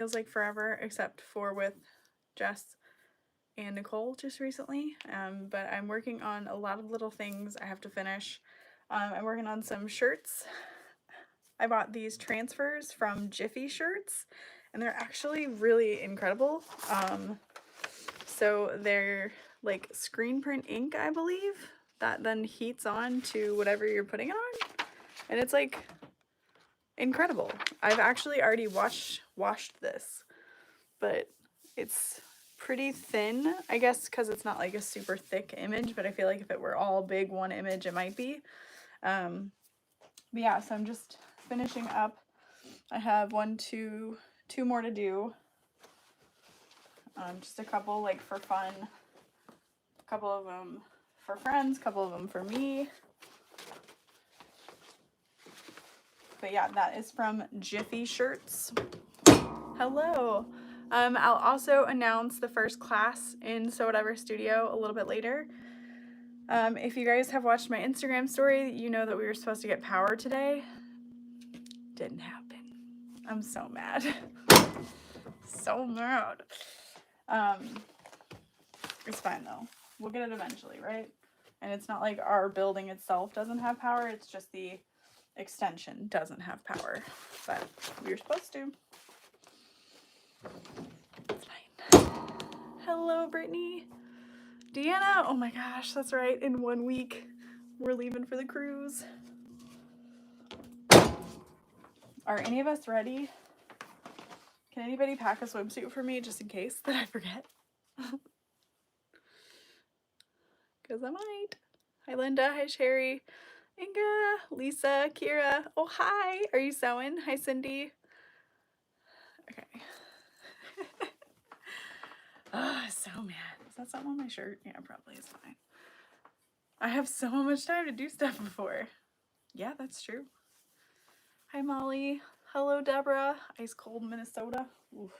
feels like forever, except for with Jess and Nicole just recently. But I'm working on a lot of little things I have to finish. I'm working on some shirts. I bought these transfers from Jiffy Shirts, and they're actually really incredible. So they're like screen print ink, I believe, that then heats on to whatever you're putting it on, and it's like incredible. I've actually already washed this, but it's pretty thin, I guess, because it's not like a super thick image, but I feel like if it were all big one image, it might be. But yeah, so I'm just finishing up. I have two more to do. Just a couple like for fun, a couple of them for friends, a couple of them for me. But yeah, that is from Jiffy Shirts. Hello. I'll also announce the first class in So Whatever Studio a little bit later. If you guys have watched my Instagram story, you know that we were supposed to get power today. Didn't happen. I'm so mad. So mad. It's fine though. We'll get it eventually, right? And it's not like our building itself doesn't have power, it's just the extension doesn't have power. But we were supposed to. It's fine. Hello, Brittany. Deanna, oh my gosh, that's right. In 1 week, we're leaving for the cruise. Are any of us ready? Can anybody pack a swimsuit for me just in case that I forget? Because I might. Hi, Linda. Hi, Sherry. Inga, Lisa, Kira. Oh, hi. Are you sewing? Hi, Cindy. Okay. Oh, so mad. Is that something on my shirt? Yeah, probably is fine. I have so much time to do stuff before. Yeah, that's true. Hi, Molly. Hello, Deborah. Ice cold Minnesota. Oof.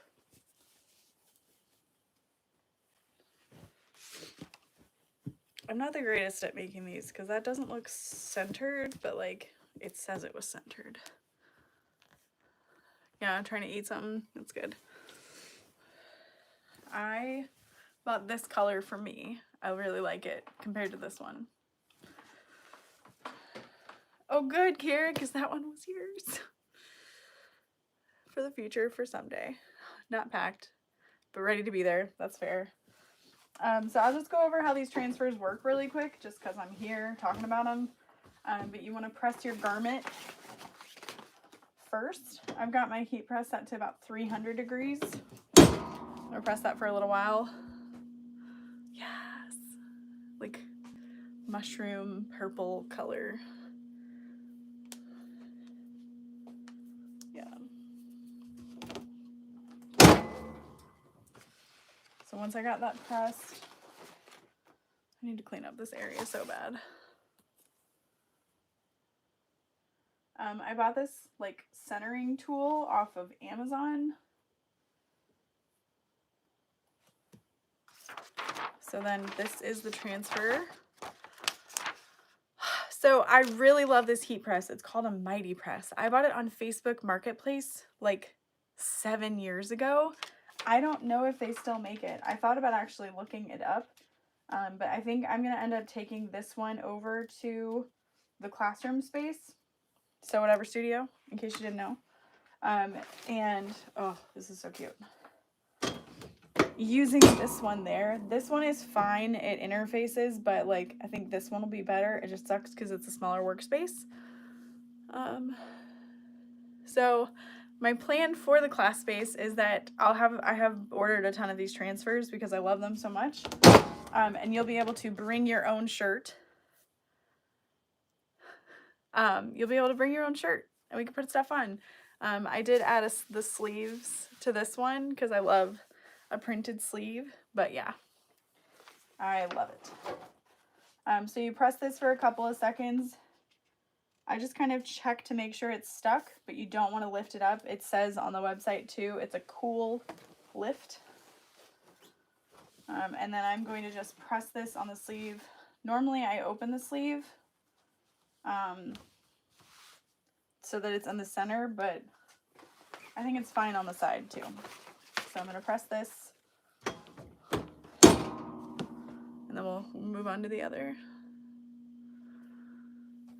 I'm not the greatest at making these because that doesn't look centered, but like it says it was centered. Yeah, I'm trying to eat something. That's good. I bought this color for me. I really like it compared to this one. Oh, good, Kara, because that one was yours. For the future, for someday. Not packed, but ready to be there. That's fair. So I'll just go over how these transfers work really quick, just because I'm here talking about them. But you want to press your garment first. I've got my heat press set to about 300 degrees. I'll press that for a little while. Yes. Like mushroom purple color. Yeah. So once I got that pressed, I need to clean up this area so bad. I bought this like centering tool off of Amazon. So then this is the transfer. So I really love this heat press. It's called a Mighty Press. I bought it on Facebook Marketplace like 7 years ago. I don't know if they still make it. I thought about actually looking it up, but I think I'm going to end up taking this one over to the classroom space. So Whatever Studio, in case you didn't know. And, oh, this is so cute. Using this one there. This one is fine. It interfaces, but like I think this one will be better. It just sucks because it's a smaller workspace. So my plan for the class space is that I have ordered a ton of these transfers because I love them so much. And you'll be able to bring your own shirt. You'll be able to bring your own shirt and we can put stuff on. I did add the sleeves to this one because I love a printed sleeve, but yeah, I love it. So you press this for a couple of seconds. I just kind of check to make sure it's stuck, but you don't want to lift it up. It says on the website too, it's a cool lift. And then I'm going to just press this on the sleeve. Normally I open the sleeve so that it's in the center, but I think it's fine on the side too. So I'm going to press this. And then we'll move on to the other.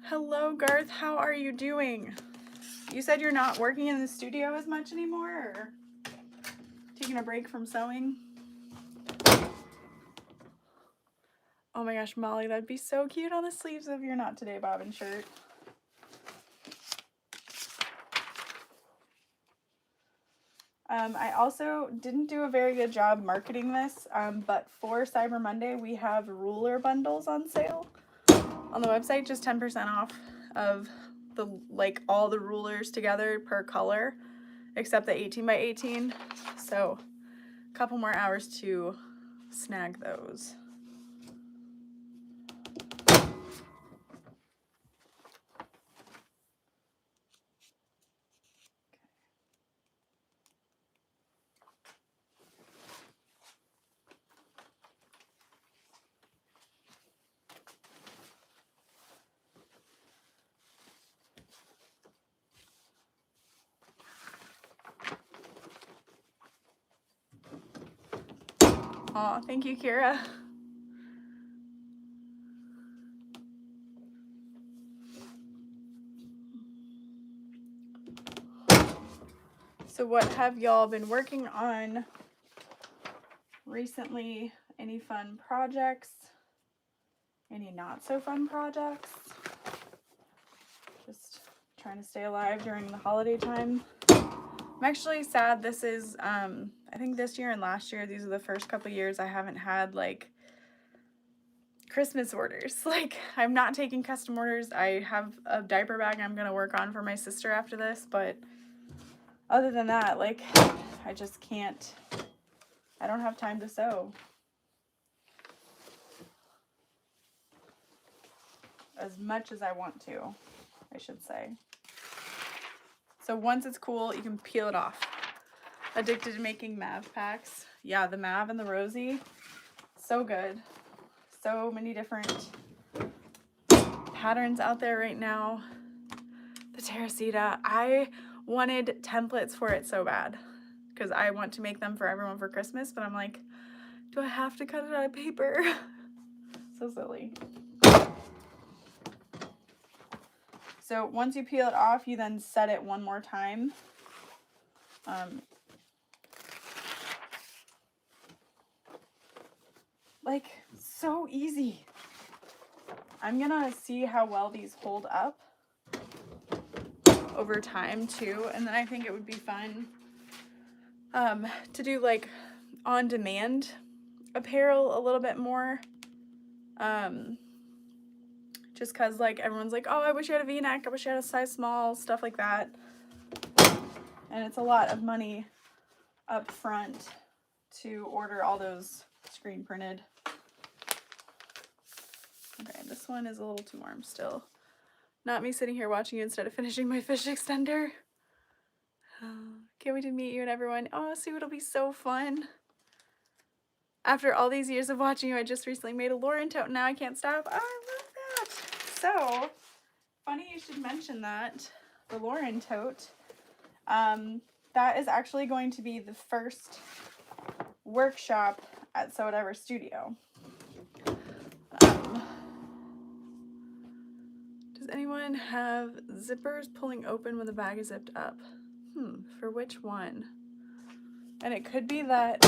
Hello, Garth. How are you doing? You said you're not working in the studio as much anymore, or taking a break from sewing? Oh my gosh, Molly, that'd be so cute on the sleeves of your Not Today Bobbin shirt. I also didn't do a very good job marketing this, but for Cyber Monday, we have ruler bundles on sale on the website, just 10% off of the like all the rulers together per color, except the 18 by 18. So a couple more hours to snag those. Aw, thank you, Kira. So what have y'all been working on recently? Any fun projects? Any not so fun projects? Just trying to stay alive during the holiday time. I'm actually sad. This is, I think this year and last year, these are the first couple years I haven't had like Christmas orders. Like, I'm not taking custom orders. I have a diaper bag I'm gonna work on for my sister after this, but other than that, like, I just can't, I don't have time to sew as much as I want to, I should say. So once it's cool, you can peel it off. Addicted to making Mav packs. Yeah, the Mav and the Rosie, so good. So many different patterns out there right now. The Teresita, I wanted templates for it so bad because I want to make them for everyone for Christmas, but I'm like, do I have to cut it out of paper? So silly. So once you peel it off, you then set it one more time. Like, so easy. I'm gonna see how well these hold up over time too, and then I think it would be fun to do like on-demand apparel a little bit more. Just cause like everyone's like, oh, I wish I had a V-neck, I wish I had a size small, stuff like that. And it's a lot of money up front to order all those screen printed. Okay, this one is a little too warm still. Not me sitting here watching you instead of finishing my fish extender. Can't wait to meet you and everyone. Oh, Sue, it'll be so fun. After all these years of watching you, I just recently made a Lauren tote. Now I can't stop. Oh, I love that. So, funny you should mention that. The Lauren tote. That is actually going to be the first workshop at Sew Whatever Studio. Does anyone have zippers pulling open when the bag is zipped up? For which one? And it could be that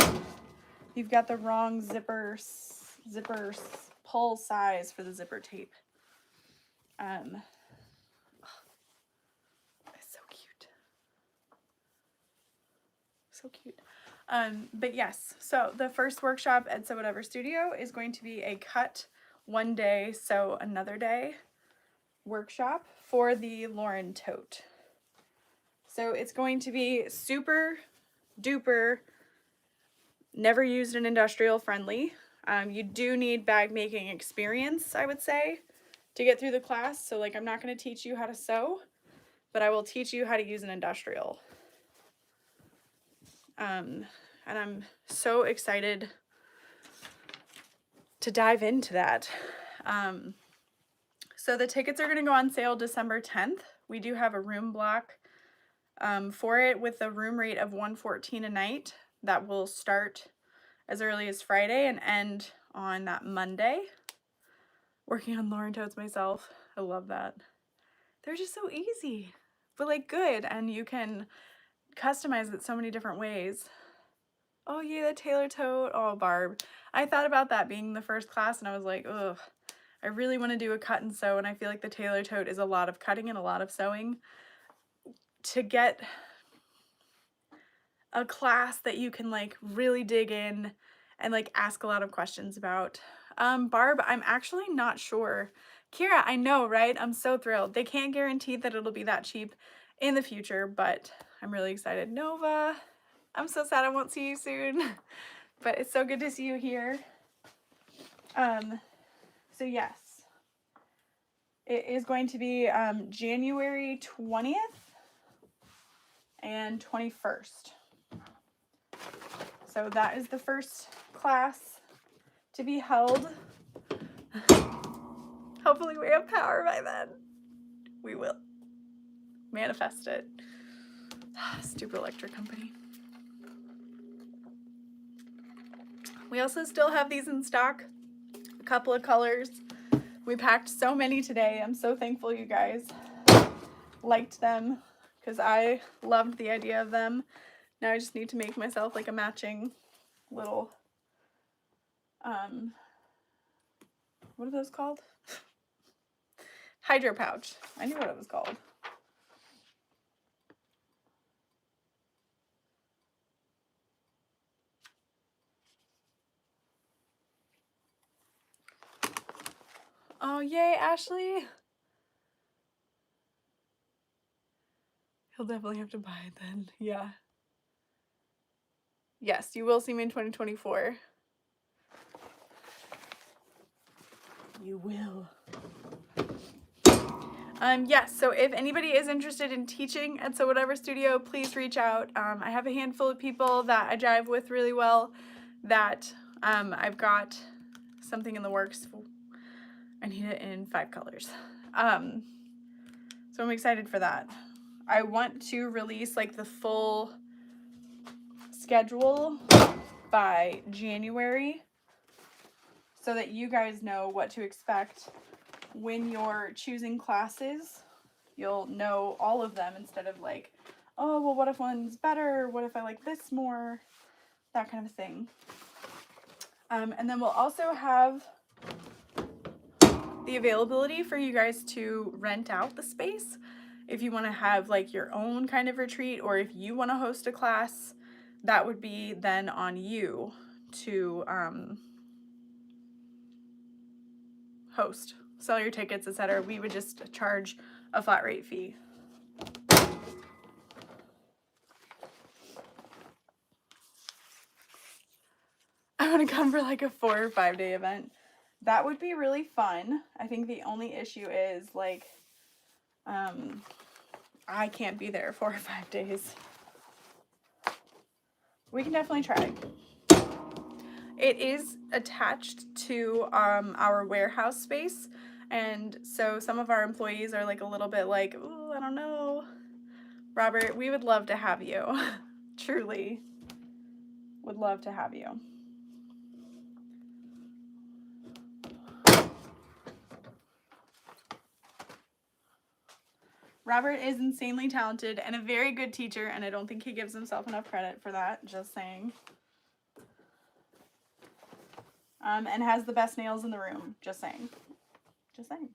you've got the wrong zipper pull size for the zipper tape. It's so cute. So cute. But yes, so the first workshop at Sew Whatever Studio is going to be a cut one day, sew another day workshop for the Lauren tote. So it's going to be super duper never used and industrial friendly. You do need bag making experience, I would say, to get through the class. So like, I'm not going to teach you how to sew, but I will teach you how to use an industrial. And I'm so excited to dive into that. So the tickets are going to go on sale December 10th. We do have a room block for it with a room rate of $114 a night. That will start as early as Friday and end on that Monday. Working on Lauren totes myself. I love that. They're just so easy, but like good, and you can customize it so many different ways. Oh yeah, the tailor tote. Oh, Barb. I thought about that being the first class and I was like, ugh, I really want to do a cut and sew, and I feel like the tailor tote is a lot of cutting and a lot of sewing. To get a class that you can like really dig in and like ask a lot of questions about. Barb, I'm actually not sure. Kira, I know, right? I'm so thrilled. They can't guarantee that it'll be that cheap in the future, but I'm really excited. Nova, I'm so sad I won't see you soon, but it's so good to see you here. So yes, it is going to be January 20th and 21st. So that is the first class to be held. Hopefully we have power by then. We will. Manifest it. Stupid electric company. We also still have these in stock. A couple of colors. We packed so many today. I'm so thankful you guys liked them because I loved the idea of them. Now I just need to make myself like a matching little, what are those called? Hydro pouch. I knew what it was called. Oh, yay, Ashley. He'll definitely have to buy it then. Yeah. Yes, you will see me in 2024. You will. Yes, so if anybody is interested in teaching at So Whatever Studio, please reach out. I have a handful of people that I jive with really well that I've got something in the works. I need it in 5 colors. So I'm excited for that. I want to release like the full schedule by January so that you guys know what to expect when you're choosing classes. You'll know all of them instead of like, oh, well, what if one's better? What if I like this more? That kind of thing. And then we'll also have the availability for you guys to rent out the space if you want to have like your own kind of retreat, or if you want to host a class, that would be then on you to host, sell your tickets, etc. We would just charge a flat rate fee. I want to come for like a 4 or 5 day event. That would be really fun. I think the only issue is like, I can't be there 4 or 5 days. We can definitely try. It is attached to our warehouse space, and so some of our employees are like a little bit like, oh, I don't know. Robert, we would love to have you. Truly would love to have you. Robert is insanely talented and a very good teacher, and I don't think he gives himself enough credit for that, just saying. And has the best nails in the room, just saying. Just saying.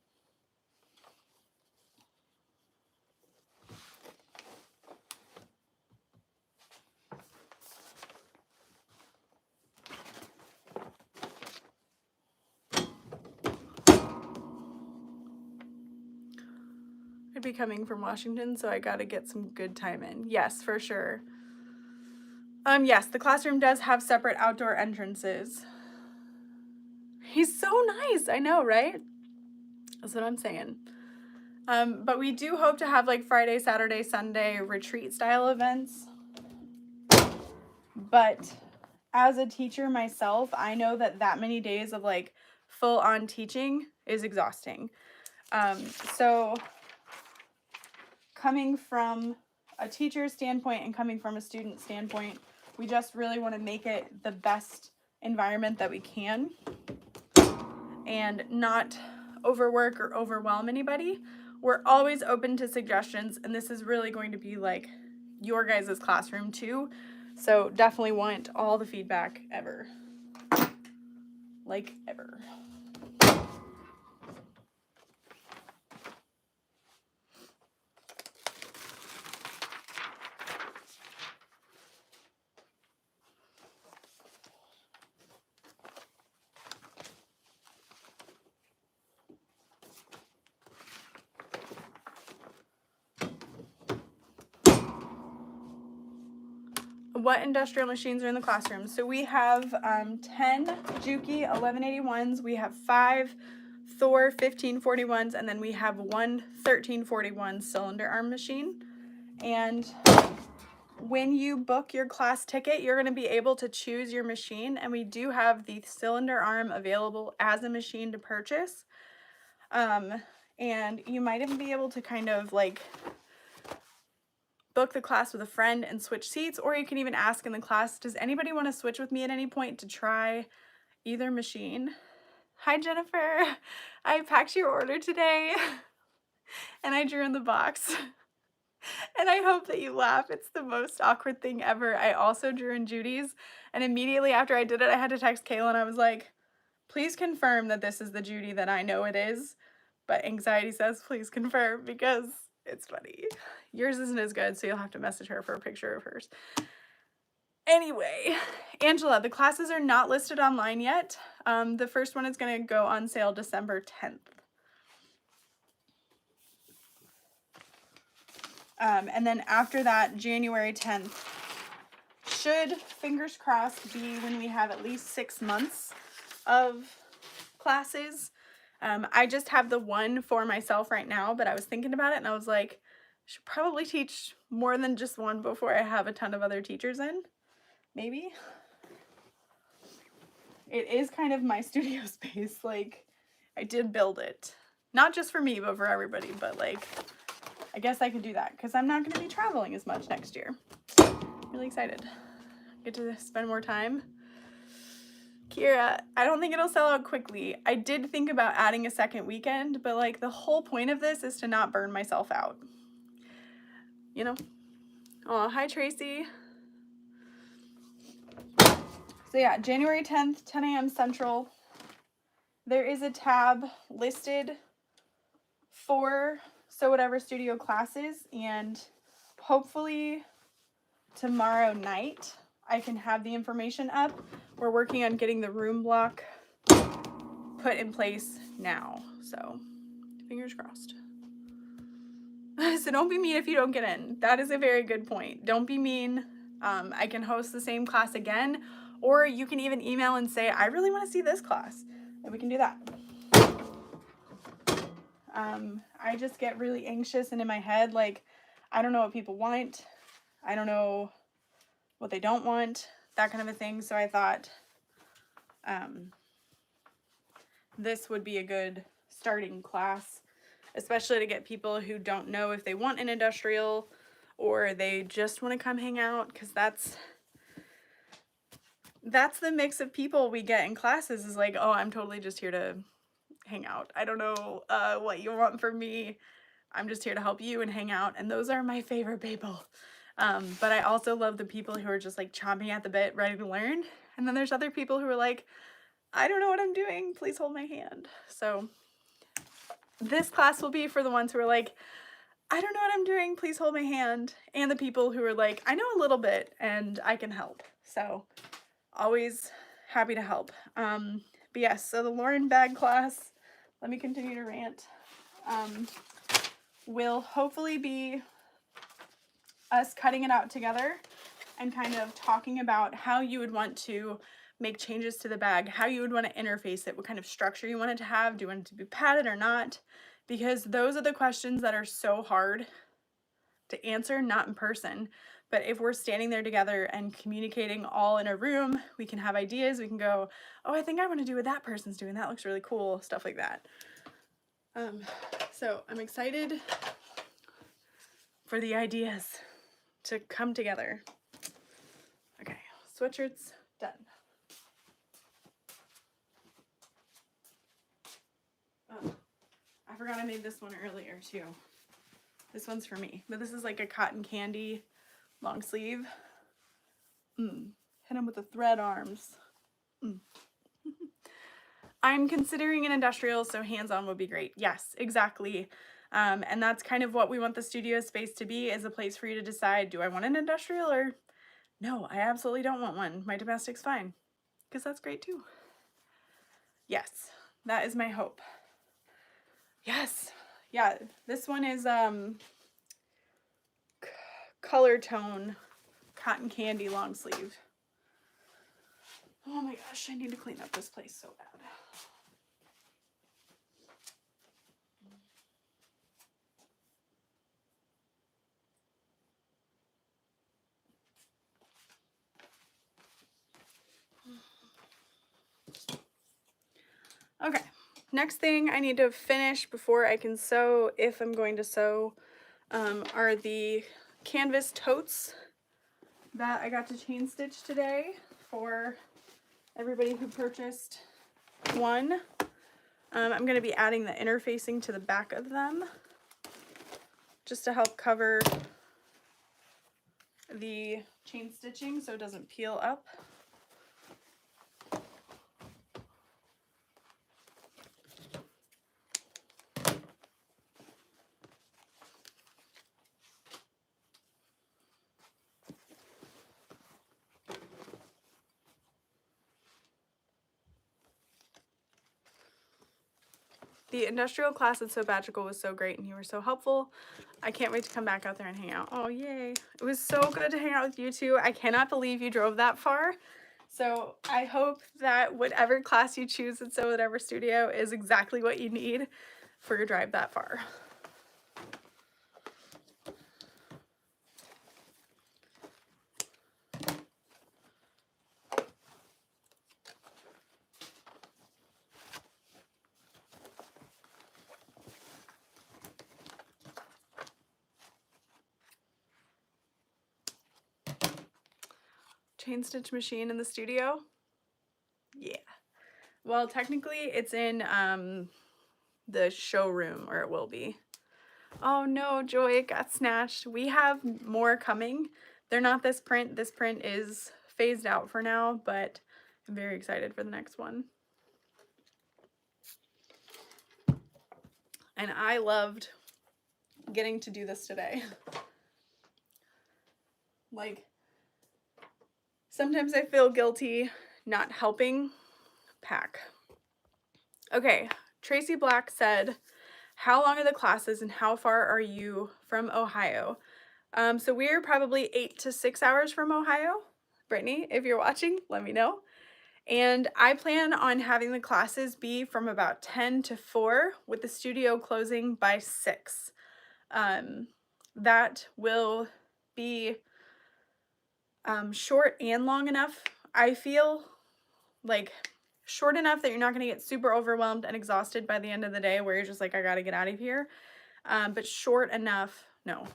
I'd be coming from Washington, so I gotta get some good time in. Yes, for sure. Yes, the classroom does have separate outdoor entrances. He's so nice, I know, right? That's what I'm saying. But we do hope to have like Friday, Saturday, Sunday retreat style events. But as a teacher myself, I know that many days of like full on teaching is exhausting. So coming from a teacher's standpoint and coming from a student standpoint, we just really want to make it the best environment that we can and not overwork or overwhelm anybody. We're always open to suggestions, and this is really going to be like your guys' classroom too. So definitely want all the feedback ever. Like ever. What industrial machines are in the classroom? So we have 10 Juki 1181s, we have 5 Thor 1541s, and then we have one 1341 cylinder arm machine. And when you book your class ticket, you're going to be able to choose your machine, and we do have the cylinder arm available as a machine to purchase. And you might even be able to kind of like book the class with a friend and switch seats, or you can even ask in the class, does anybody want to switch with me at any point to try either machine? Hi Jennifer, I packed your order today and I drew in the box. And I hope that you laugh. It's the most awkward thing ever. I also drew in Judy's, and immediately after I did it, I had to text Kayla and I was like, please confirm that this is the Judy that I know it is. But anxiety says, please confirm, because it's funny. Yours isn't as good, so you'll have to message her for a picture of hers. Anyway, Angela, the classes are not listed online yet. The first one is going to go on sale December 10th. And then after that, January 10th should, fingers crossed, be when we have at least 6 months of classes. I just have the one for myself right now, but I was thinking about it and I was like, I should probably teach more than just one before I have a ton of other teachers in. Maybe. It is kind of my studio space. Like, I did build it. Not just for me, but for everybody. But like, I guess I could do that because I'm not going to be traveling as much next year. Really excited. Get to spend more time. Kira, I don't think it'll sell out quickly. I did think about adding a second weekend, but like the whole point of this is to not burn myself out. You know? Oh, hi Tracy. So yeah, January 10th, 10 a.m. Central. There is a tab listed for So Whatever Studio classes, and hopefully tomorrow night I can have the information up. We're working on getting the room block put in place now, so fingers crossed. So don't be mean if you don't get in. That is a very good point. Don't be mean. I can host the same class again, or you can even email and say, I really want to see this class, and we can do that. I just get really anxious and in my head, like, I don't know what people want. I don't know what they don't want, that kind of a thing. So I thought this would be a good starting class, especially to get people who don't know if they want an industrial or they just want to come hang out, because that's the mix of people we get in classes, is like, oh, I'm totally just here to hang out. I don't know what you want from me. I'm just here to help you and hang out. And those are my favorite people. But I also love the people who are just like chomping at the bit, ready to learn. And then there's other people who are like, I don't know what I'm doing. Please hold my hand. So this class will be for the ones who are like, I don't know what I'm doing. Please hold my hand. And the people who are like, I know a little bit and I can help. So always happy to help. But yes, so the Lauren bag class, let me continue to rant, will hopefully be us cutting it out together and kind of talking about how you would want to make changes to the bag, how you would want to interface it, what kind of structure you want it to have, do you want it to be padded or not? Because those are the questions that are so hard to answer, not in person. But if we're standing there together and communicating all in a room, we can have ideas. We can go, oh, I think I want to do what that person's doing. That looks really cool, stuff like that. So I'm excited for the ideas. to come together. Okay, sweatshirts done. Oh, I forgot I made this one earlier too. This one's for me, but this is like a cotton candy long sleeve. Hit them with the thread arms. I'm considering an industrial, so hands-on would be great. Yes, exactly. And that's kind of what we want the studio space to be, is a place for you to decide, do I want an industrial or no, I absolutely don't want one. My domestic's fine, because that's great too. Yes, that is my hope. Yes, yeah, this one is color tone cotton candy long sleeve. Oh my gosh, I need to clean up this place so bad. Okay, next thing I need to finish before I can sew, if I'm going to sew, are the canvas totes that I got to chain stitch today for everybody who purchased one. I'm going to be adding the interfacing to the back of them just to help cover the chain stitching so it doesn't peel up. The industrial class at Sabbatical was so great and you were so helpful. I can't wait to come back out there and hang out. Oh, yay. It was so good to hang out with you two. I cannot believe you drove that far. So I hope that whatever class you choose at Sew Whatever Studio is exactly what you need for your drive that far. Chain stitch machine in the studio? Yeah. Well, technically it's in the showroom, or it will be. Oh no, Joy, it got snatched. We have more coming. They're not this print. This print is phased out for now, but I'm very excited for the next one. And I loved getting to do this today. Like, sometimes I feel guilty not helping pack. Okay, Tracy Black said, how long are the classes and how far are you from Ohio? So we're probably 8 to 6 hours from Ohio. Brittany, if you're watching, let me know. And I plan on having the classes be from about 10 to 4 with the studio closing by 6. That will be short and long enough. I feel like short enough that you're not going to get super overwhelmed and exhausted by the end of the day where you're just like, I got to get out of here. But short enough, no.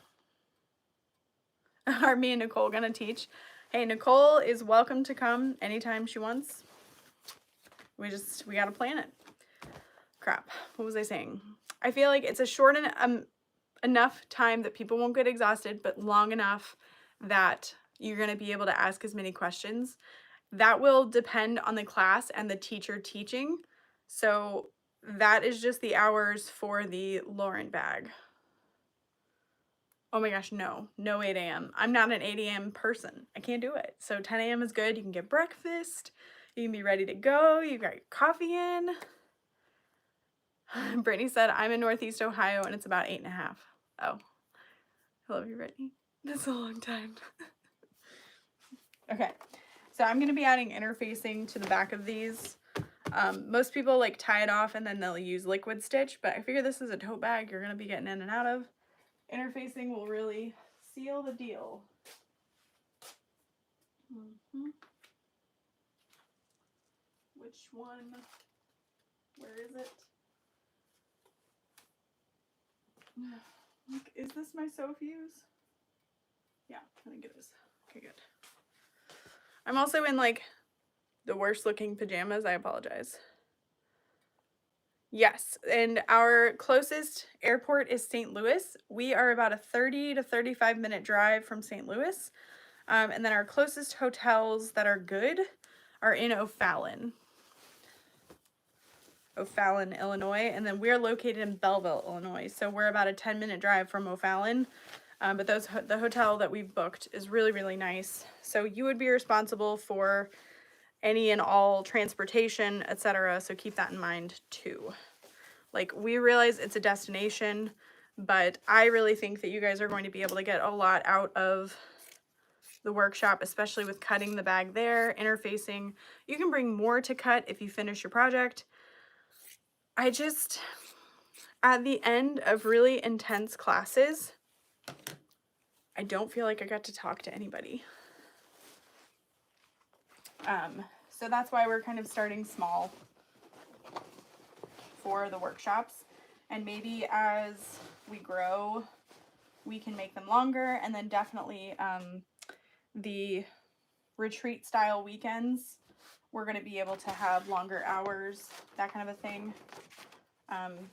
Are me and Nicole going to teach? Hey, Nicole is welcome to come anytime she wants. We got to plan it. Crap. What was I saying? I feel like it's a short enough time that people won't get exhausted, but long enough that you're going to be able to ask as many questions. That will depend on the class and the teacher teaching. So that is just the hours for the Lauren bag. Oh my gosh, no 8 a.m. I'm not an 8 a.m. person. I can't do it. So 10 a.m. is good. You can get breakfast. You can be ready to go. You got your coffee in. Brittany said, I'm in Northeast Ohio and it's about 8.5. Oh, I love you, Brittany. That's a long time. Okay, so I'm going to be adding interfacing to the back of these. Most people like tie it off and then they'll use liquid stitch, but I figure this is a tote bag you're going to be getting in and out of. Interfacing will really seal the deal. Which one? Where is it? Is this my sew fuse? Yeah. I think it is. Okay, good. I'm also in like the worst looking pajamas. I apologize. Yes, and our closest airport is St. Louis. We are about a 30 to 35 minute drive from St. Louis. And then our closest hotels that are good are in O'Fallon, Illinois. And then we're located in Belleville, Illinois. So we're about a 10-minute drive from O'Fallon. But the hotel that we've booked is really, really nice. So you would be responsible for any and all transportation, etc. So keep that in mind too. Like, we realize it's a destination, but I really think that you guys are going to be able to get a lot out of the workshop, especially with cutting the bag there, interfacing. You can bring more to cut if you finish your project. At the end of really intense classes, I don't feel like I got to talk to anybody. So that's why we're kind of starting small for the workshops. And maybe as we grow, we can make them longer. And then definitely the retreat style weekends, we're going to be able to have longer hours, that kind of a thing.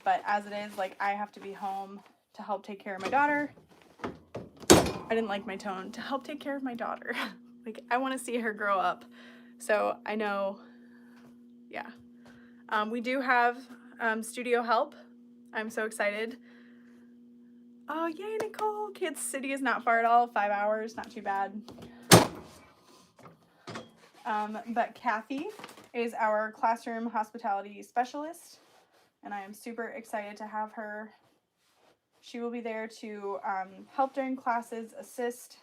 But as it is, like, I have to be home to help take care of my daughter. I didn't like my tone. To help take care of my daughter. Like, I want to see her grow up. So I know, yeah. We do have studio help. I'm so excited. Oh, yay, Nicole. Kansas City is not far at all. 5 hours, not too bad. But Kathy is our classroom hospitality specialist, and I am super excited to have her. She will be there to help during classes, assist.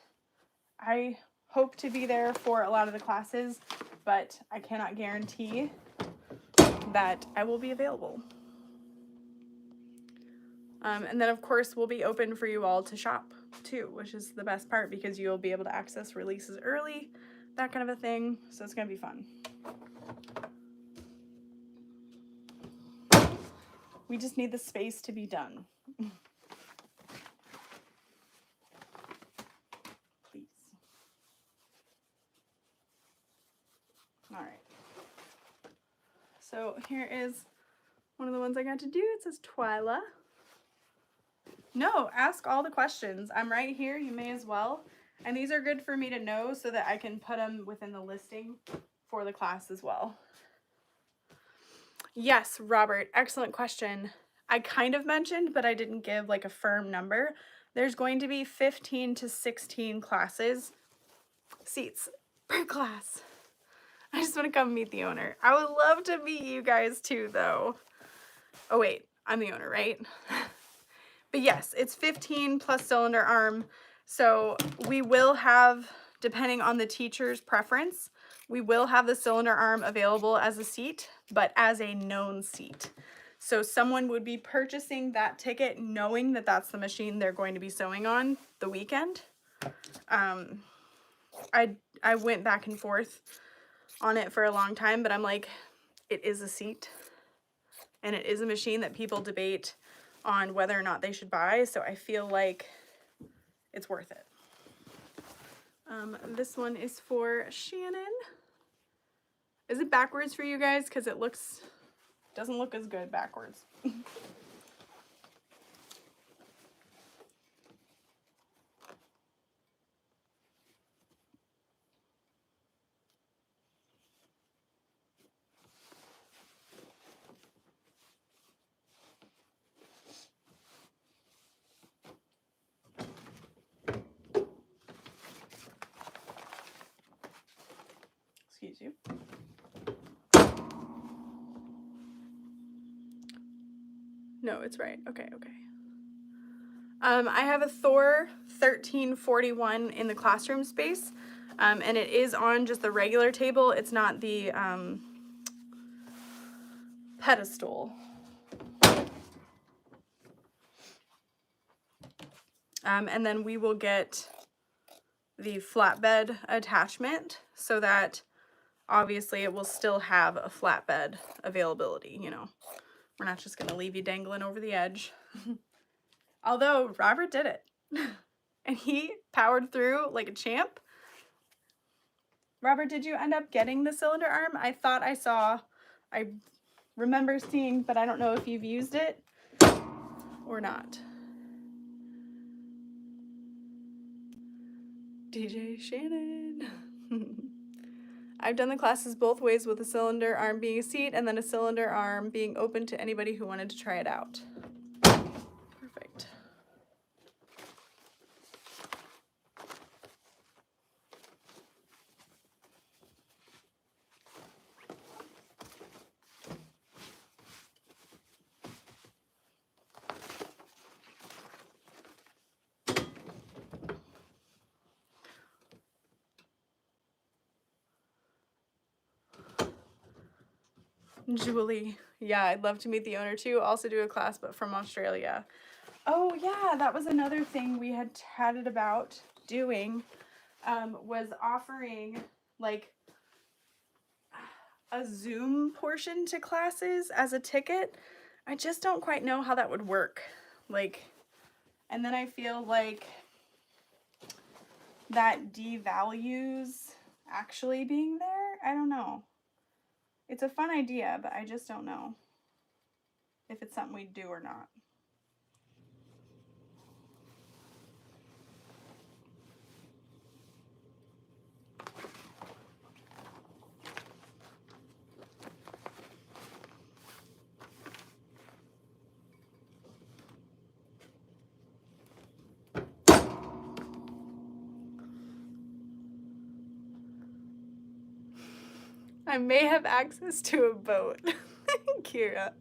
I hope to be there for a lot of the classes, but I cannot guarantee that I will be available. And then, of course, we'll be open for you all to shop, too, which is the best part because you'll be able to access releases early, that kind of a thing. So it's going to be fun. We just need the space to be done. Please. All right. So here is one of the ones I got to do. It says Twyla. No, ask all the questions. I'm right here. You may as well. And these are good for me to know so that I can put them within the listing for the class as well. Yes, Robert, excellent question. I kind of mentioned, but I didn't give like a firm number. There's going to be 15 to 16 seats per class. I just want to come meet the owner. I would love to meet you guys too, though. Oh, wait, I'm the owner, right? But yes, it's 15 plus cylinder arm. So we will have, depending on the teacher's preference, we will have the cylinder arm available as a seat, but as a known seat. So someone would be purchasing that ticket knowing that that's the machine they're going to be sewing on the weekend. I went back and forth on it for a long time, but I'm like, it is a seat and it is a machine that people debate on whether or not they should buy. So I feel like it's worth it. This one is for Shannon. Is it backwards for you guys? Because it doesn't look as good backwards. Excuse you. No, it's right. Okay. I have a Thor 1341 in the classroom space, and it is on just the regular table. It's not the pedestal. And then we will get the flatbed attachment so that obviously it will still have a flatbed availability, you know. We're not just going to leave you dangling over the edge. Although Robert did it. and he powered through like a champ. Robert, did you end up getting the cylinder arm? I thought I remember seeing, but I don't know if you've used it or not. DJ Shannon. I've done the classes both ways, with a cylinder arm being a seat and then a cylinder arm being open to anybody who wanted to try it out. Perfect. Julie. Yeah, I'd love to meet the owner too. Also do a class, but from Australia. Oh yeah, that was another thing we had chatted about doing, was offering like a Zoom portion to classes as a ticket. I just don't quite know how that would work. Like, and then I feel like that devalues actually being there. I don't know. It's a fun idea, but I just don't know if it's something we'd do or not. I may have access to a boat. Kira.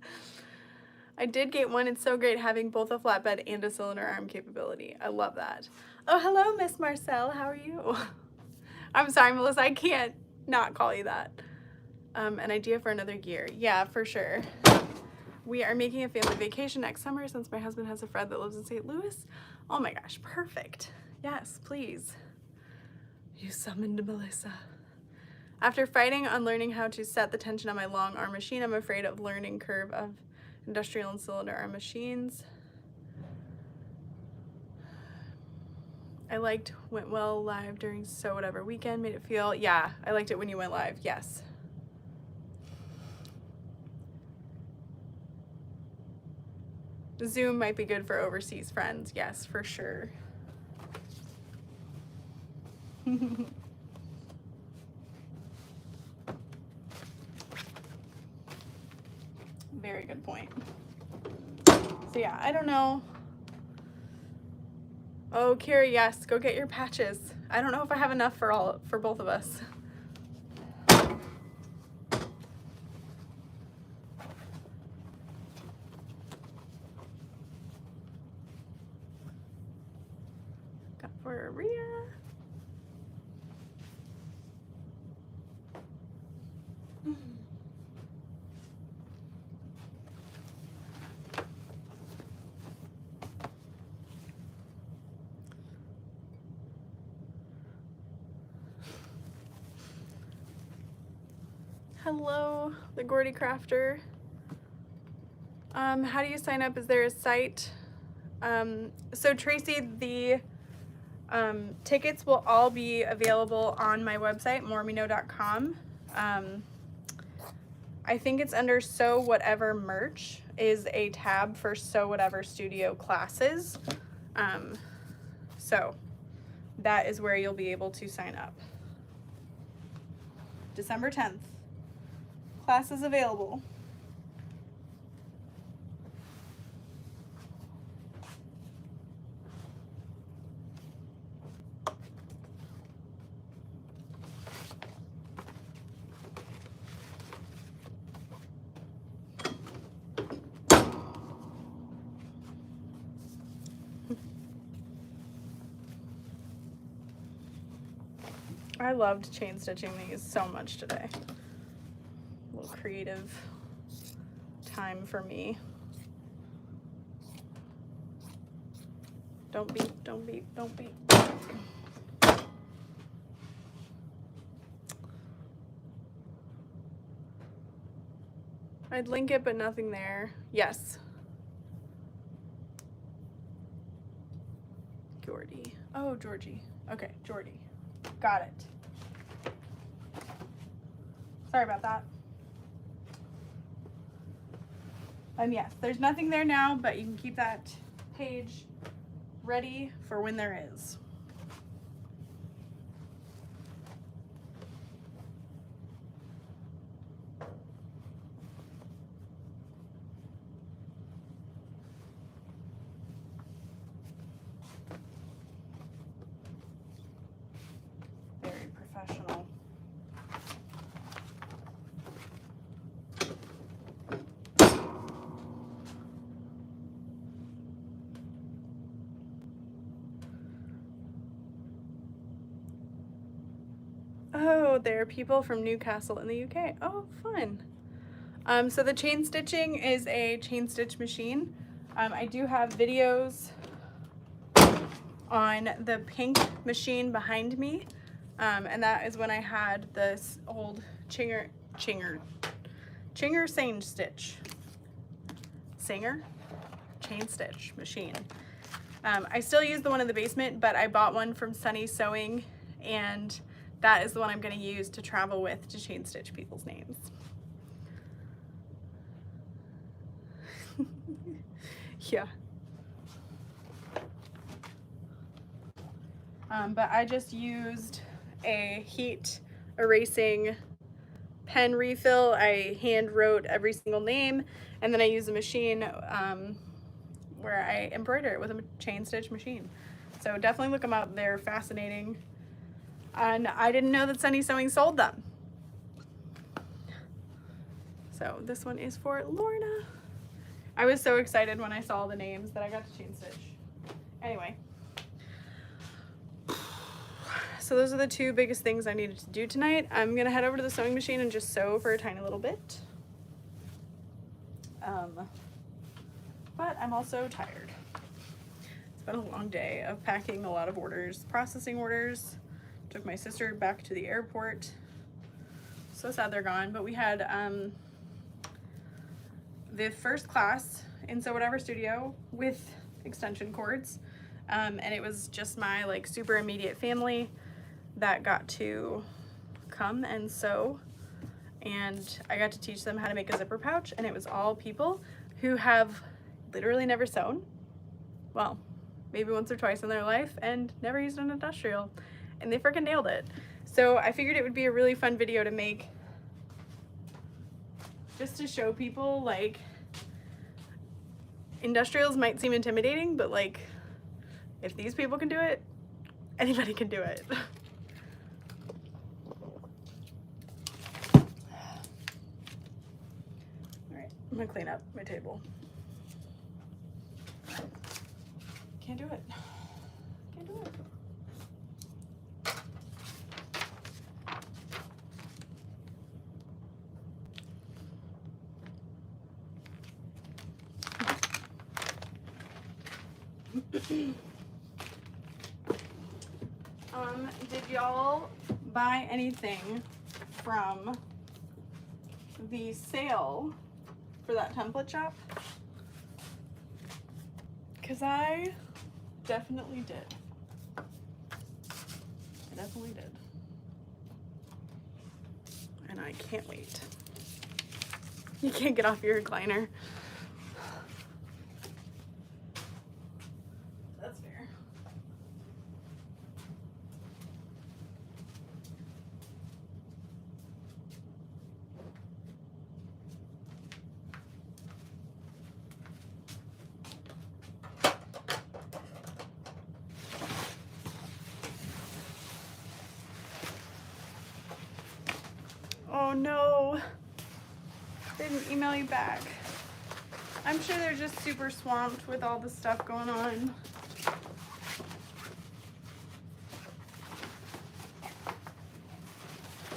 I did get one. It's so great having both a flatbed and a cylinder arm capability. I love that. Oh, hello, Miss Marcel. How are you? I'm sorry, Melissa. I can't not call you that. An idea for another year. Yeah, for sure. We are making a family vacation next summer since my husband has a friend that lives in St. Louis. Oh my gosh, perfect. Yes, please. You summoned Melissa. After fighting on learning how to set the tension on my long arm machine, I'm afraid of learning curve of industrial and cylinder arm machines. I liked went well live during So Whatever weekend, made it feel, yeah, I liked it when you went live, yes. Zoom might be good for overseas friends, yes, for sure. Very good point. So yeah, I don't know. Oh, Kira, yes, go get your patches. I don't know if I have enough for both of us. Got for Rhea. Hello, the Gordy Crafter. How do you sign up? Is there a site? So Tracy, the tickets will all be available on my website, mormino.com. I think it's under So Whatever Merch is a tab for So Whatever Studio classes. So that is where you'll be able to sign up. December 10th. Classes available. I loved chain stitching these so much today. A little creative time for me. Don't beat, don't beat, don't beat. I'd link it, but nothing there. Yes. Gordy. Oh, Georgie. Okay, Jordy. Got it. Sorry about that. Yes, there's nothing there now, but you can keep that page ready for when there is. Very professional. Oh, there are people from Newcastle in the UK. Oh, fun. So the chain stitching is a chain stitch machine. I do have videos on the pink machine behind me. And that is when I had this old Singer chain stitch machine. I still use the one in the basement, but I bought one from Sunny Sewing, and that is the one I'm going to use to travel with to chain stitch people's names. Yeah. But I just used a heat erasing pen refill. I hand wrote every single name, and then I used a machine where I embroider it with a chain stitch machine. So definitely look them up. They're fascinating. And I didn't know that Sunny Sewing sold them. So this one is for Lorna. I was so excited when I saw the names that I got to chain stitch. Anyway. So those are the two biggest things I needed to do tonight. I'm gonna head over to the sewing machine and just sew for a tiny little bit. But I'm also tired. It's been a long day of packing a lot of orders, processing orders. Took my sister back to the airport. So sad they're gone, but we had the first class in Sew Whatever Studio with extension cords. And it was just my like super immediate family that got to come and sew, and I got to teach them how to make a zipper pouch, and it was all people who have literally never sewn, well, maybe once or twice in their life, and never used an industrial, and they freaking nailed it. So I figured it would be a really fun video to make, just to show people like industrials might seem intimidating, but like if these people can do it, anybody can do it. I'm gonna clean up my table. Can't do it. Can't do it. Did y'all buy anything from the sale for that template shop? Because I definitely did. I definitely did. And I can't wait. You can't get off your recliner. That's fair. Oh no, they didn't email you back. I'm sure they're just super swamped with all the stuff going on.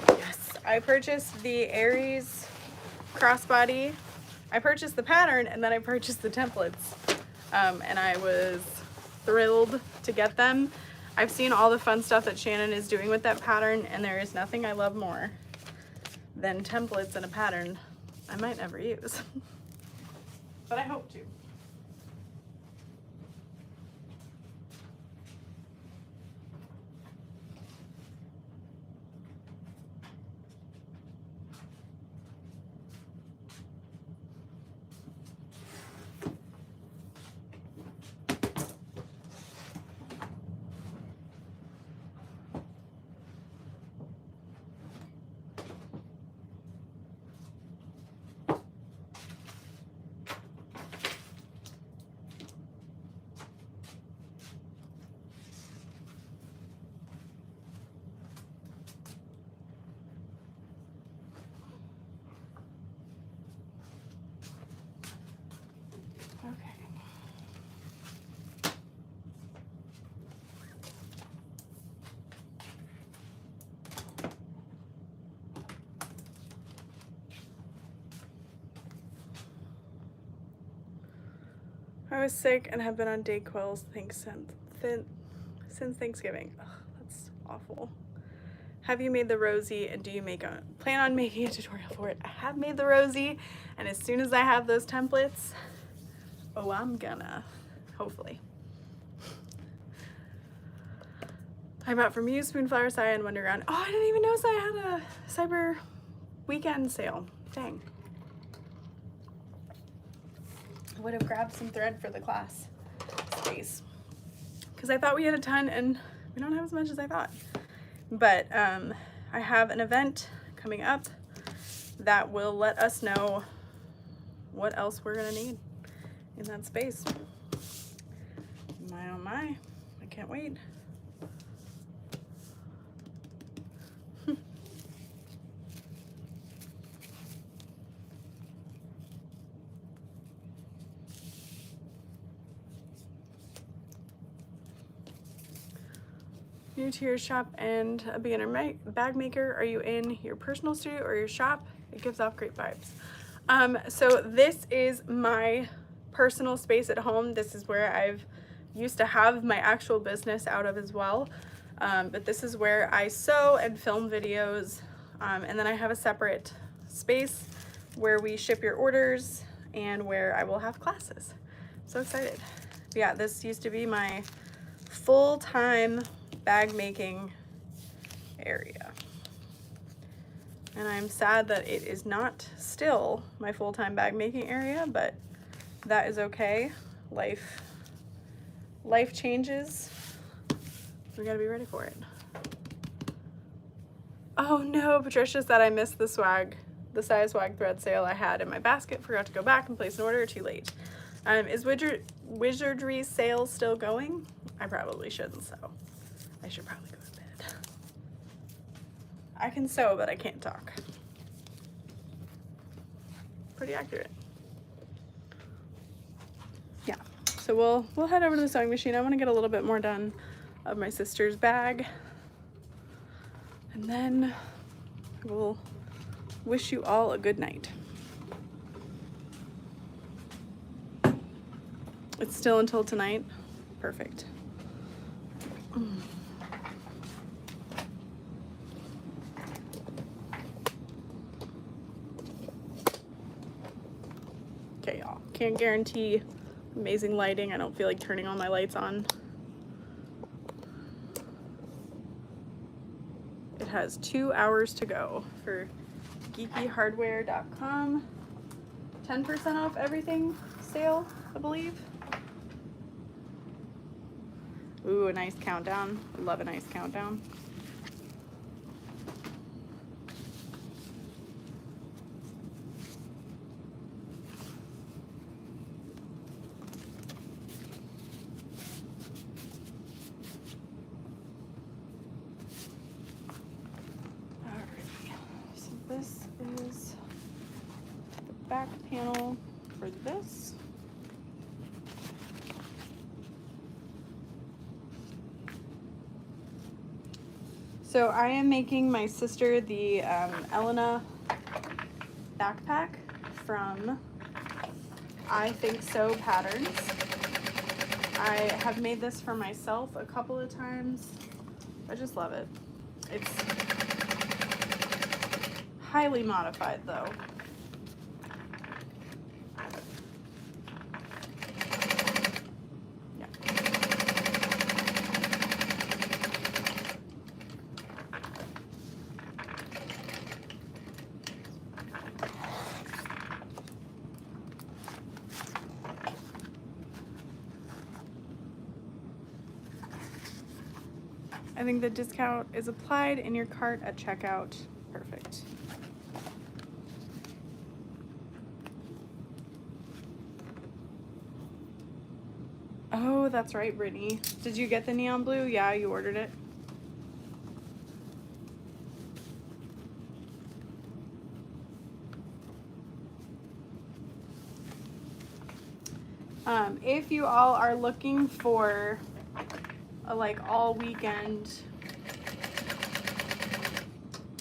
Yes, I purchased the Aries crossbody. I purchased the pattern and then I purchased the templates. And I was thrilled to get them. I've seen all the fun stuff that Shannon is doing with that pattern, and there is nothing I love more than templates in a pattern I might never use. But I hope to. I was sick and have been on Dayquil's since Thanksgiving. Ugh, that's awful. Have you made the rosy, and do you plan on making a tutorial for it? I have made the rosy, and as soon as I have those templates, oh, I'm gonna, hopefully. I bought from you Spoonflower, Saya, and Wonderground. Oh, I didn't even know Saya had a Cyber weekend sale. Dang. I would have grabbed some thread for the class space because I thought we had a ton and we don't have as much as I thought. But I have an event coming up that will let us know what else we're gonna need in that space. My oh my, I can't wait. New to your shop and a beginner bag maker, are you in your personal studio or your shop? It gives off great vibes. So this is my personal space at home. This is where I've used to have my actual business out of as well. But this is where I sew and film videos. And then I have a separate space where we ship your orders and where I will have classes. So excited. But yeah, this used to be my full-time bag making area. And I'm sad that it is not still my full-time bag making area, but that is okay. Life changes. We gotta be ready for it. Oh no, Patricia said I missed the Saya swag thread sale I had in my basket. Forgot to go back and place an order, too late. Is Wizardry sale still going? I probably shouldn't sew. I should probably go to bed. I can sew, but I can't talk. Pretty accurate. Yeah, so we'll head over to the sewing machine. I want to get a little bit more done of my sister's bag. And then we'll wish you all a good night. It's still until tonight. Perfect. Okay, y'all. Can't guarantee amazing lighting. I don't feel like turning all my lights on. It has 2 hours to go for geekyhardware.com. 10% off everything sale, I believe. Ooh, a nice countdown. Love a nice countdown. Alrighty, so this is the back panel for this. So I am making my sister the Elena backpack from I Think So Patterns. I have made this for myself a couple of times. I just love it. It's highly modified though. I think the discount is applied in your cart at checkout. Perfect. Oh, that's right, Brittany. Did you get the neon blue? Yeah, you ordered it. If you all are looking for a like all weekend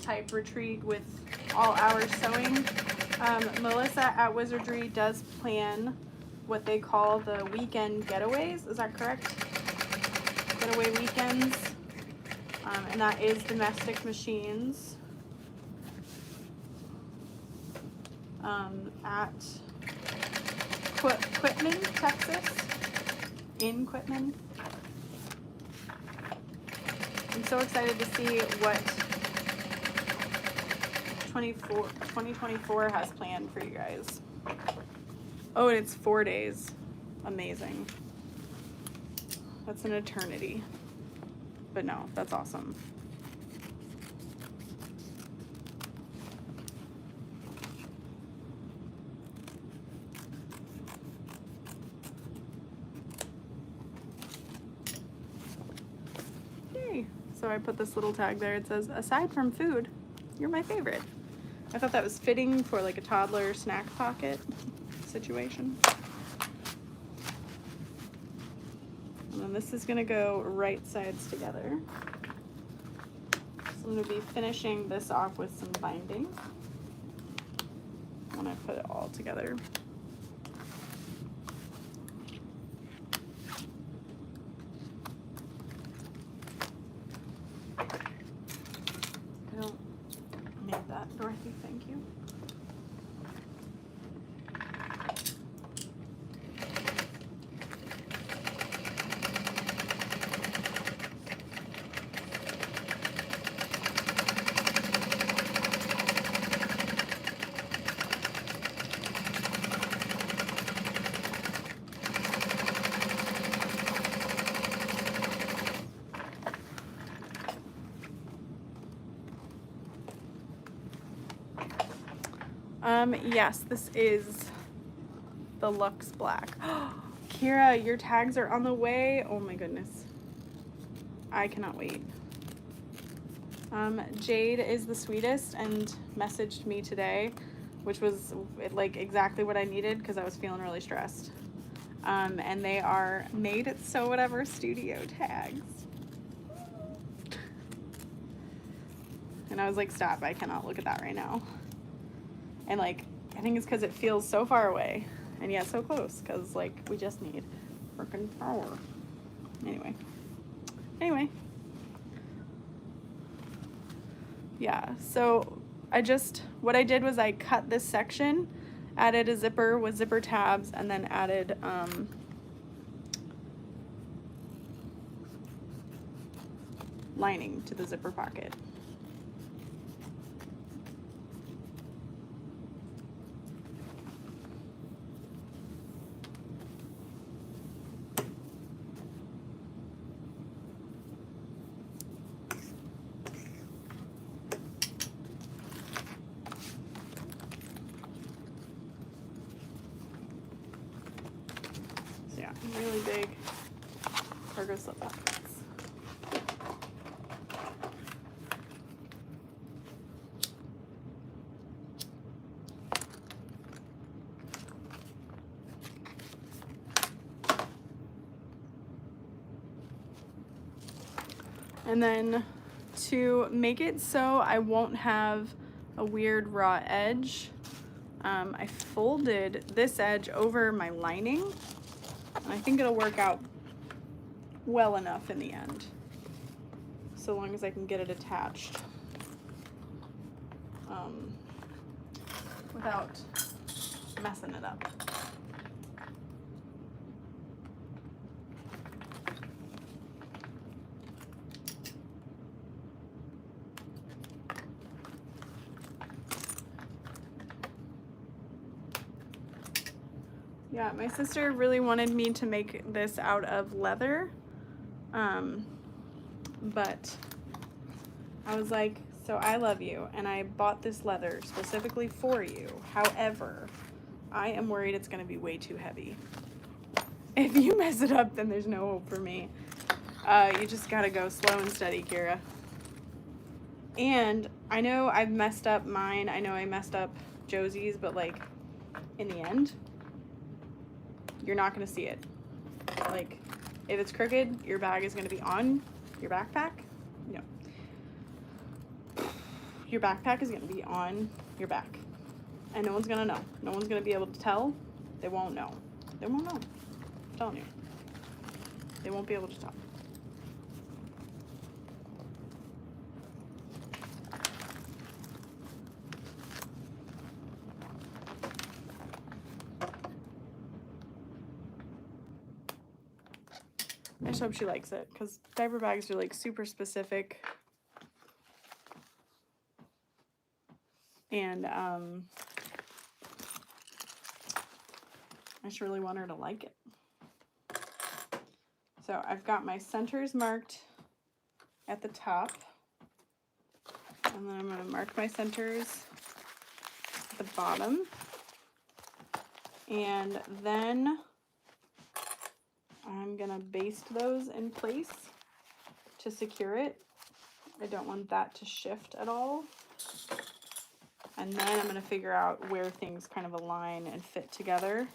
type retreat with all hours sewing, Melissa at Wizardry does plan what they call the weekend getaways. Is that correct? Getaway weekends. And that is Domestic Machines at Quitman, Texas. In Quitman. I'm so excited to see what 2024 has planned for you guys. Oh, and it's 4 days. Amazing. That's an eternity. But no, that's awesome. Yay. So I put this little tag there. It says, aside from food, you're my favorite. I thought that was fitting for like a toddler snack pocket situation. And then this is gonna go right sides together. So I'm gonna be finishing this off with some binding when I put it all together. I don't need that, Dorothy, thank you. Yes, this is the Luxe Black. Kira, your tags are on the way. Oh my goodness. I cannot wait. Jade is the sweetest and messaged me today, which was like exactly what I needed because I was feeling really stressed. And they are Made It So Whatever Studio tags. And I was like, stop, I cannot look at that right now. And like, I think it's because it feels so far away and yet so close, because like we just need freaking power. Anyway. Yeah, so what I did was I cut this section, added a zipper with zipper tabs, and then added lining to the zipper pocket. Really big cargo slip pockets. And then to make it so I won't have a weird raw edge, I folded this edge over my lining. I think it'll work out well enough in the end, so long as I can get it attached without messing it up. Yeah, my sister really wanted me to make this out of leather, but I was like, so I love you, and I bought this leather specifically for you. However, I am worried it's going to be way too heavy. If you mess it up, then there's no hope for me. You just got to go slow and steady, Kira. And I know I've messed up mine. I know I messed up Josie's, but like in the end, you're not going to see it. Like, if it's crooked, your bag is going to be on your backpack. No. Your backpack is going to be on your back. And no one's going to know. No one's going to be able to tell. They won't know. They won't know. I'm telling you. They won't be able to tell. I just hope she likes it, because diaper bags are like super specific. And I just really want her to like it. So I've got my centers marked at the top. And then I'm going to mark my centers at the bottom. And then I'm going to baste those in place to secure it. I don't want that to shift at all. And then I'm going to figure out where things kind of align and fit together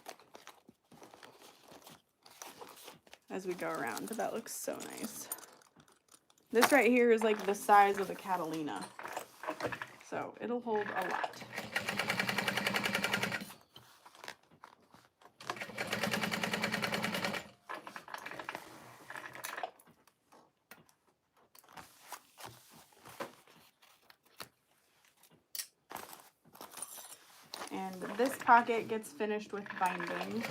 as we go around. But that looks so nice. This right here is like the size of a Catalina, so it'll hold a lot. And this pocket gets finished with binding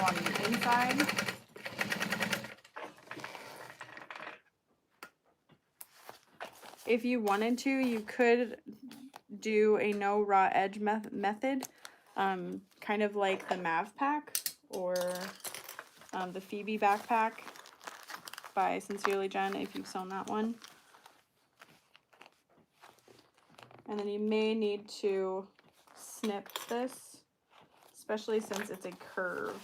on the inside. If you wanted to, you could do a no raw edge method, kind of like the Mav pack or the Phoebe backpack by Sincerely Jen, if you've sewn that one. And then you may need to snip this, especially since it's a curve.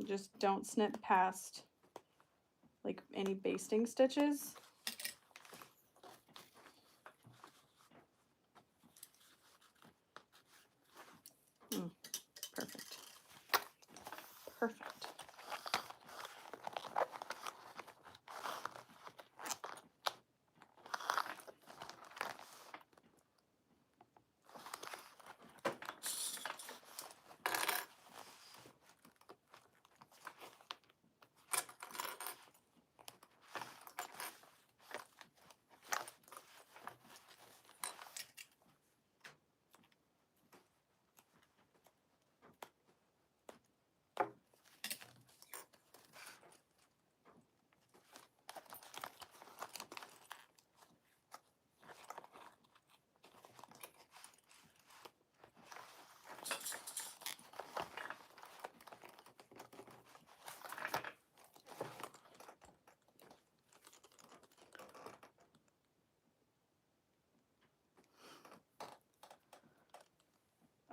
Just don't snip past like any basting stitches. Perfect. Perfect.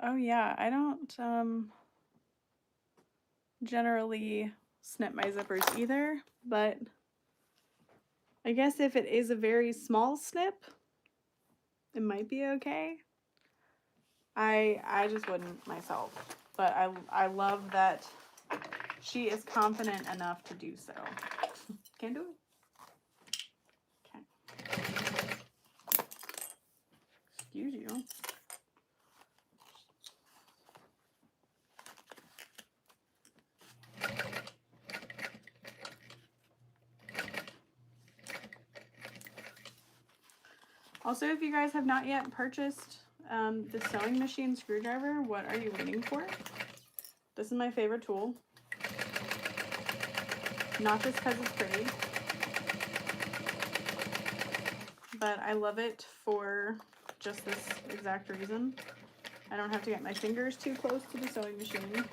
Oh yeah, I don't generally snip my zippers either, but I guess if it is a very small snip, it might be okay. I just wouldn't myself, but I love that she is confident enough to do so. Can't do it. Okay. Excuse you. Also, if you guys have not yet purchased the sewing machine screwdriver, what are you waiting for? This is my favorite tool. Not just because it's pretty, but I love it for just this exact reason. I don't have to get my fingers too close to the sewing machine.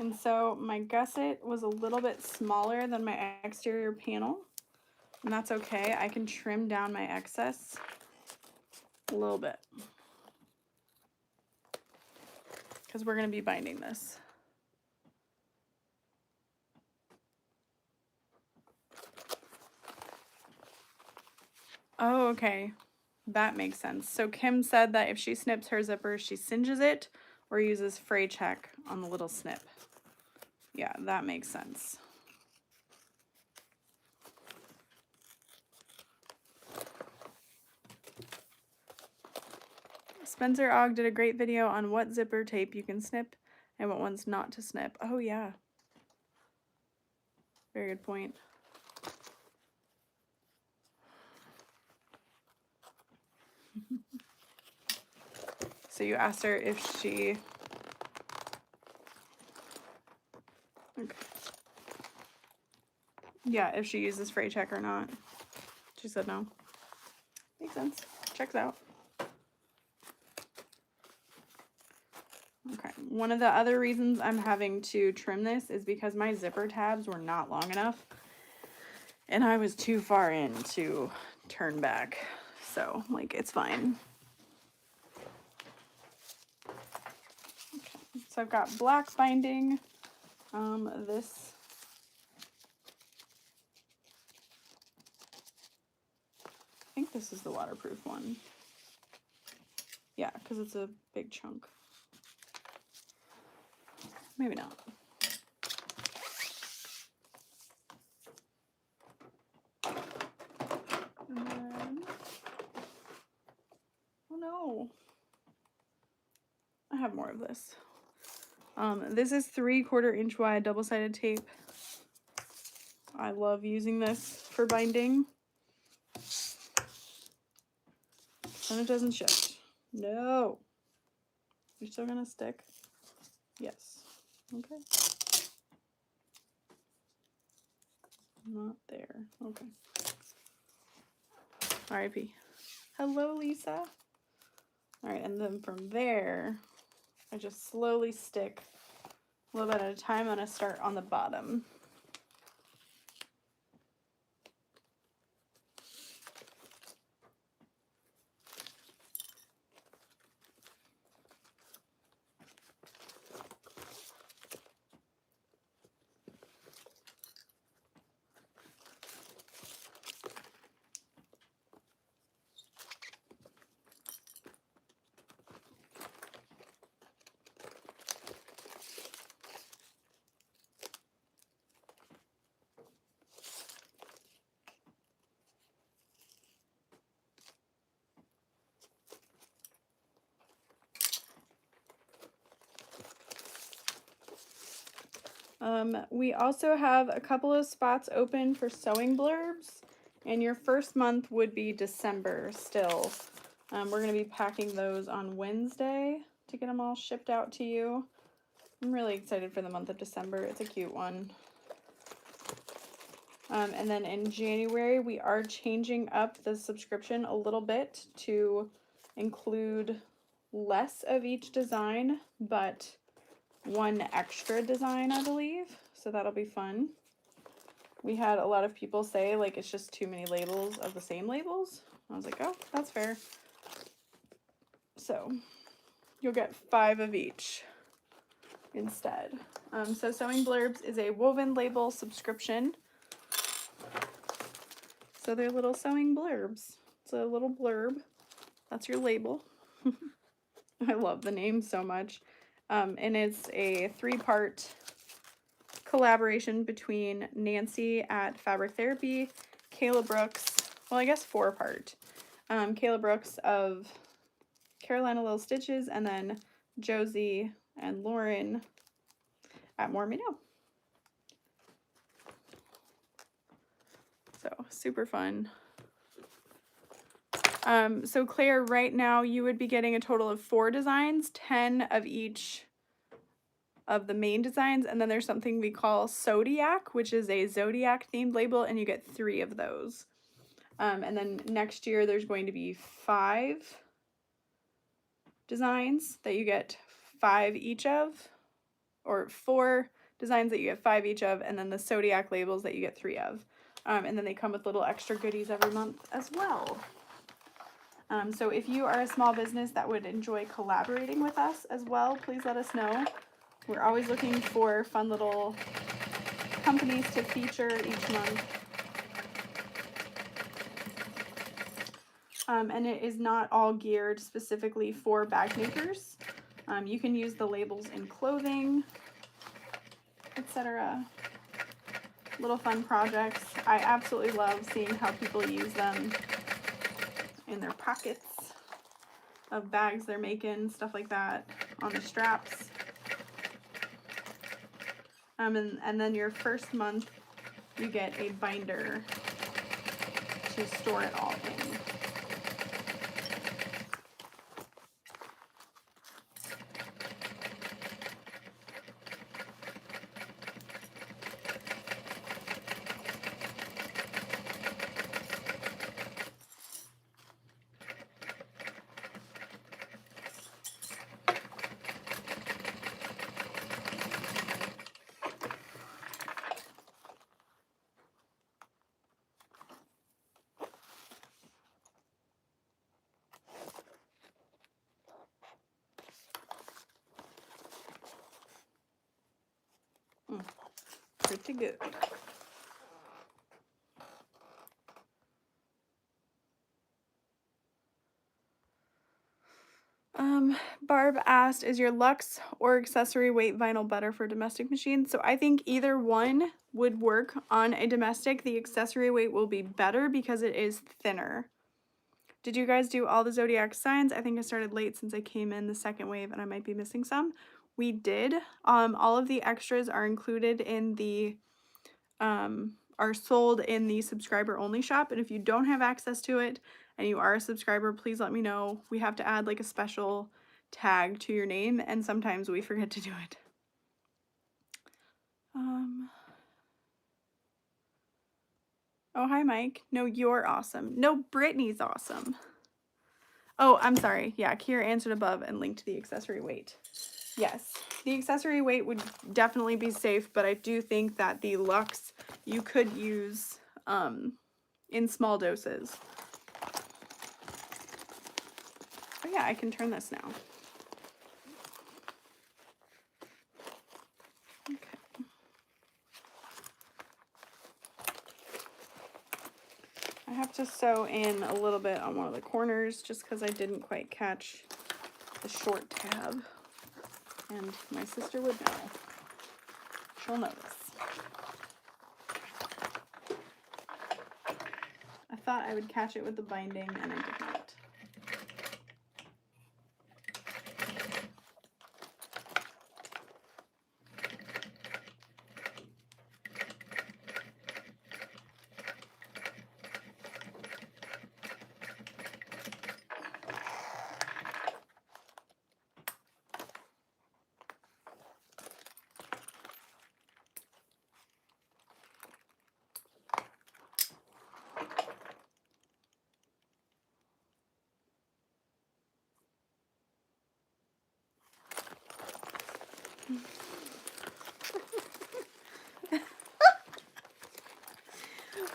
And so my gusset was a little bit smaller than my exterior panel, and that's okay. I can trim down my excess a little bit because we're going to be binding this. Oh, okay. That makes sense. So Kim said that if she snips her zipper, she singes it or uses fray check on the little snip. Yeah, that makes sense. Spencer Ogg did a great video on what zipper tape you can snip and what ones not to snip. Oh, yeah. Very good point. So you asked her if she... Okay. Yeah, if she uses fray check or not. She said no. Makes sense. Checks out. Okay. One of the other reasons I'm having to trim this is because my zipper tabs were not long enough. And I was too far in to turn back. So, like, it's fine. Okay. So I've got black binding. This... I think this is the waterproof one. Yeah, because it's a big chunk. Maybe not. And then, oh no. I have more of this. This is 3/4 inch wide double-sided tape. I love using this for binding. And it doesn't shift. No. You're still gonna stick? Yes. Okay. Not there. Okay. R.I.P. Hello, Lisa. Alright, and then from there, I just slowly stick a little bit at a time. I'm gonna start on the bottom. We also have a couple of spots open for sewing blurbs, and your first month would be December still. We're going to be packing those on Wednesday to get them all shipped out to you. I'm really excited for the month of December. It's a cute one. And then in January, we are changing up the subscription a little bit to include less of each design, but one extra design, I believe. So that'll be fun. We had a lot of people say, like, it's just too many labels of the same labels. I was like, oh, that's fair. So you'll get 5 of each instead. So Sewing Blurbs is a woven label subscription. So they're little sewing blurbs. It's a little blurb. That's your label. I love the name so much. And it's a 3-part collaboration between Nancy at Fabric Therapy, Kayla Brooks, well, I guess 4-part. Kayla Brooks of Carolina Little Stitches, and then Josie and Lauren at Mormino. So super fun. So Claire, right now you would be getting a total of 4 designs, 10 of each of the main designs, and then there's something we call Zodiac, which is a Zodiac themed label, and you get 3 of those. And then next year there's going to be 5 designs that you get 5 each of. or 4 designs that you get 5 each of, and then the Zodiac labels that you get 3 of. And then they come with little extra goodies every month as well. So if you are a small business that would enjoy collaborating with us as well, please let us know. We're always looking for fun little companies to feature each month. And it is not all geared specifically for bag makers. You can use the labels in clothing, etc. Little fun projects. I absolutely love seeing how people use them in their pockets of bags they're making, stuff like that, on the straps. And then your first month, you get a binder to store it all in. Pretty good. Barb asked, is your Luxe or accessory weight vinyl better for domestic machines? So I think either one would work on a domestic. The accessory weight will be better because it is thinner. Did you guys do all the Zodiac signs? I think I started late since I came in the second wave and I might be missing some. We did. All of the extras are included in the, are sold in the subscriber only shop. And if you don't have access to it and you are a subscriber, please let me know. We have to add like a special tag to your name and sometimes we forget to do it. Oh, hi, Mike. No, you're awesome. No, Brittany's awesome. Oh, I'm sorry. Yeah, Kiera answered above and linked to the accessory weight. Yes, the accessory weight would definitely be safe, but I do think that the Luxe you could use in small doses. Oh yeah, I can turn this now. Okay. I have to sew in a little bit on one of the corners just because I didn't quite catch the short tab. And my sister would know. She'll notice. I thought I would catch it with the binding and I did not.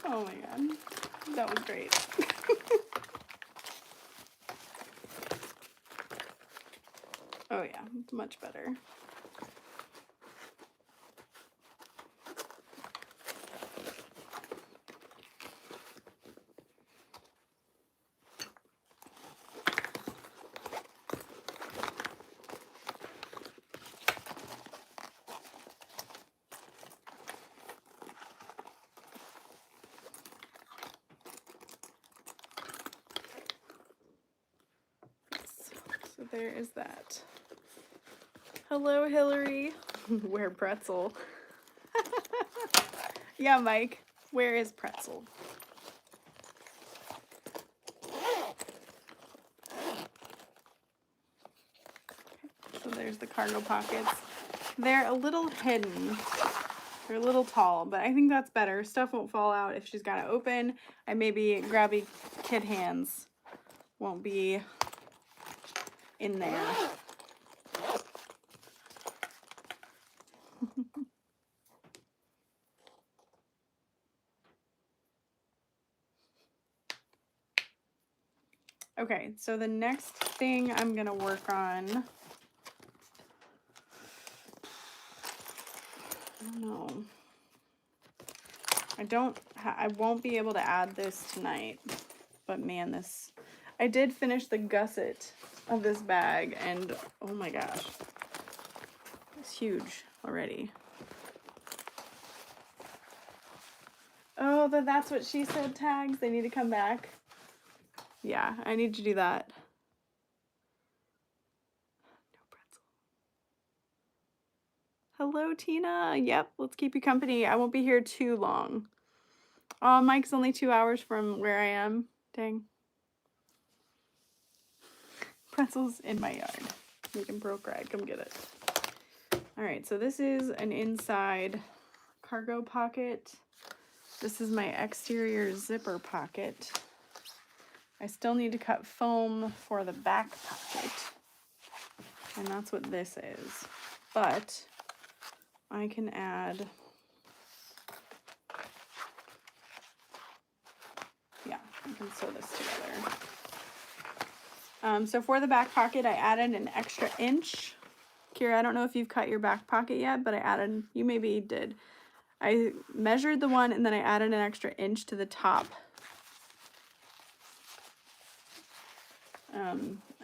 Oh my god, that was great. Oh yeah, it's much better. So there is that. Hello, Hillary. Where pretzel? Yeah, Mike. Where is pretzel? So there's the cargo pockets. They're a little hidden. They're a little tall, but I think that's better. Stuff won't fall out if she's got it open, and maybe grabby kid hands won't be in there. Okay, so the next thing I'm gonna work on, I don't know. I won't be able to add this tonight, but man, I did finish the gusset of this bag, and oh my gosh, it's huge already. Oh, that's what she said tags. They need to come back. Yeah, I need to do that. No pretzel. Hello, Tina. Yep, let's keep you company. I won't be here too long. Oh, Mike's only 2 hours from where I am. Dang. Pretzels in my yard. Making broke ride. Come get it. All right, so this is an inside cargo pocket. This is my exterior zipper pocket. I still need to cut foam for the back pocket. And that's what this is. But I can add, yeah, I can sew this together. So for the back pocket, I added an extra inch. Kira, I don't know if you've cut your back pocket yet, but I added, you maybe did. I measured the one and then I added an extra inch to the top.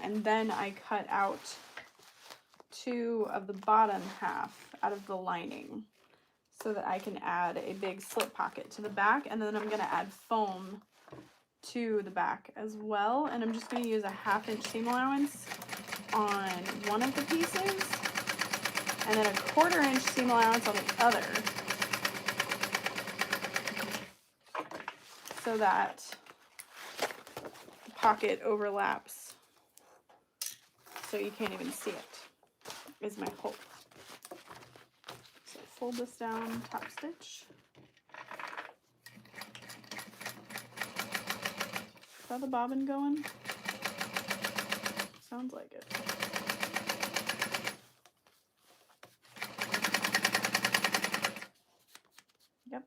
And then I cut out 2 of the bottom half out of the lining so that I can add a big slip pocket to the back, and then I'm going to add foam to the back as well, and I'm just going to use a 1/2 inch seam allowance on one of the pieces and then a 1/4 inch seam allowance on the other, so that the pocket overlaps so you can't even see it, is my hope. So fold this down, top stitch. Is that the bobbin going? Sounds like it. Yep.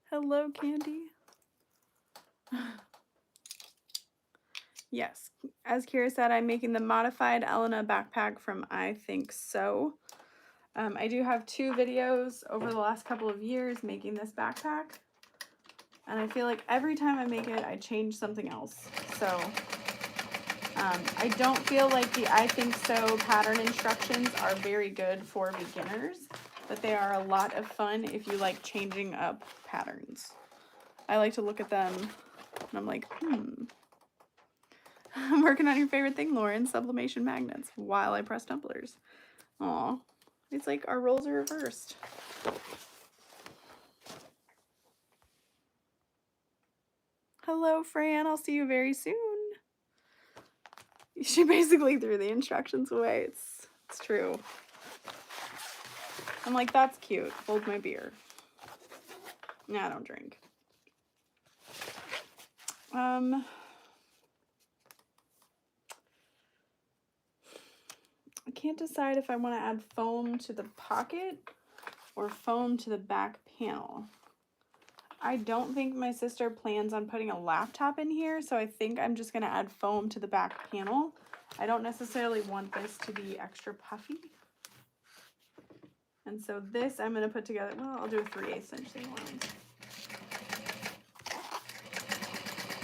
Hello, Candy. Yes, as Kira said, I'm making the modified Elena backpack from I Think So. I do have 2 videos over the last couple of years making this backpack, and I feel like every time I make it, I change something else. So I don't feel like the I Think So pattern instructions are very good for beginners, but they are a lot of fun if you like changing up patterns. I like to look at them and I'm like, I'm working on your favorite thing, Lauren, sublimation magnets, while I press tumblers. Aw, it's like our roles are reversed. Hello, Fran, I'll see you very soon. She basically threw the instructions away. It's true. I'm like, that's cute. Hold my beer. Nah, I don't drink. I can't decide if I want to add foam to the pocket or foam to the back panel. I don't think my sister plans on putting a laptop in here, so I think I'm just going to add foam to the back panel. I don't necessarily want this to be extra puffy. And so this I'm going to put together, well, I'll do a 3/8 inch seam allowance.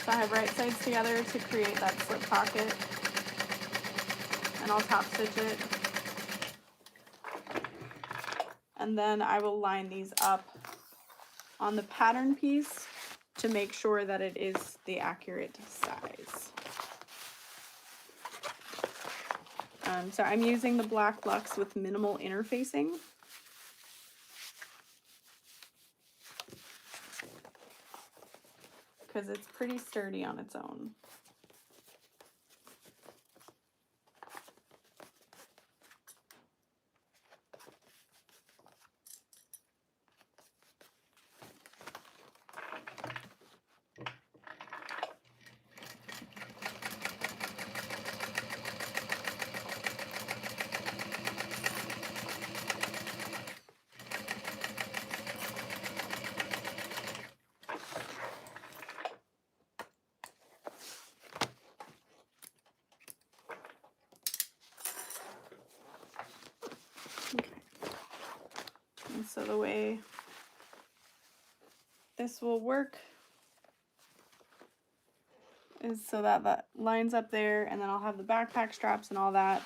So I have right sides together to create that slip pocket, and I'll top stitch it. And then I will line these up on the pattern piece to make sure that it is the accurate size. So I'm using the black Luxe with minimal interfacing. Because it's pretty sturdy on its own. So the way this will work is so that that lines up there, and then I'll have the backpack straps and all that,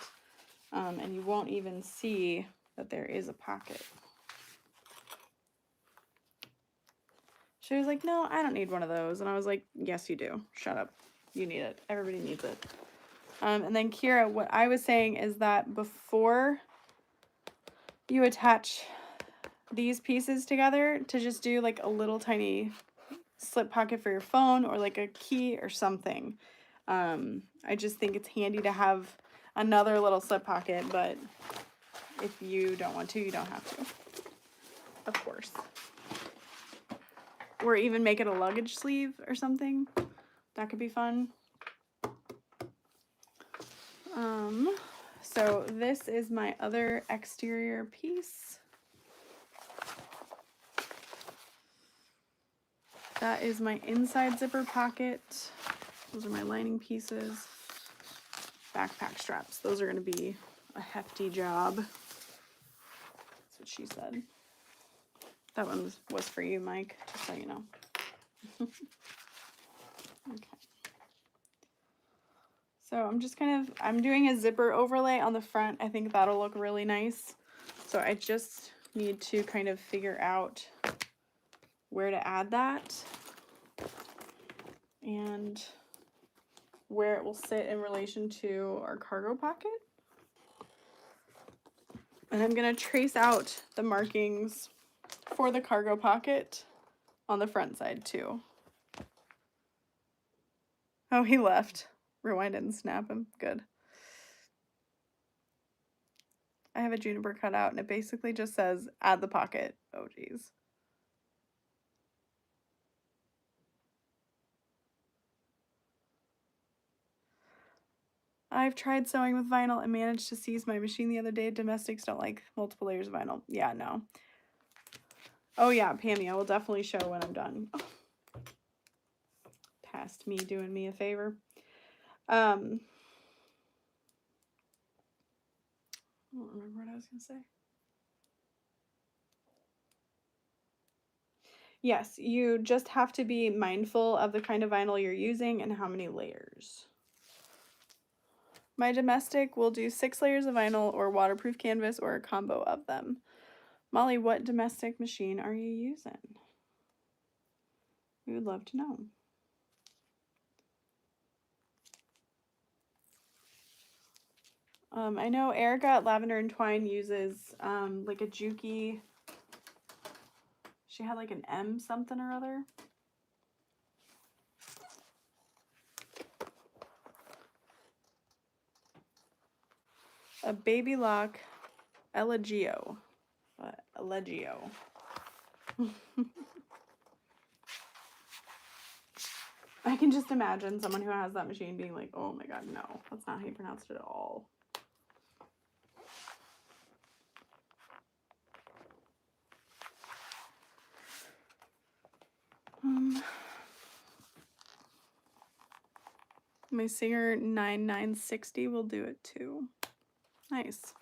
and you won't even see that there is a pocket. She was like, no, I don't need one of those. And I was like, yes, you do. Shut up. You need it. Everybody needs it. And then Kira, what I was saying is that before you attach these pieces together, to just do like a little tiny slip pocket for your phone or like a key or something. I just think it's handy to have another little slip pocket, but if you don't want to, you don't have to. Of course. Or even make it a luggage sleeve or something. That could be fun. So this is my other exterior piece. That is my inside zipper pocket. Those are my lining pieces. Backpack straps. Those are going to be a hefty job. That's what she said. That one was for you, Mike, just so you know. Okay. So I'm doing a zipper overlay on the front. I think that'll look really nice. So I just need to kind of figure out where to add that and where it will sit in relation to our cargo pocket. And I'm going to trace out the markings for the cargo pocket on the front side too. Oh, he left. Rewind and snap him. Good. I have a juniper cut out and it basically just says add the pocket. Oh geez. I've tried sewing with vinyl and managed to seize my machine the other day. Domestics don't like multiple layers of vinyl. Yeah, no. Oh yeah, Pammy, I will definitely show when I'm done. Oh. Past me doing me a favor. I don't remember what I was going to say. Yes, you just have to be mindful of the kind of vinyl you're using and how many layers. My domestic will do 6 layers of vinyl or waterproof canvas or a combo of them. Molly, what domestic machine are you using? We would love to know. I know Erica at Lavender and Twine uses like a Juki. She had like an M something or other. A Baby Lock Elegio. Elegio. I can just imagine someone who has that machine being like, oh my god, no, that's not how you pronounce it at all. My Singer 9960 will do it too. Nice.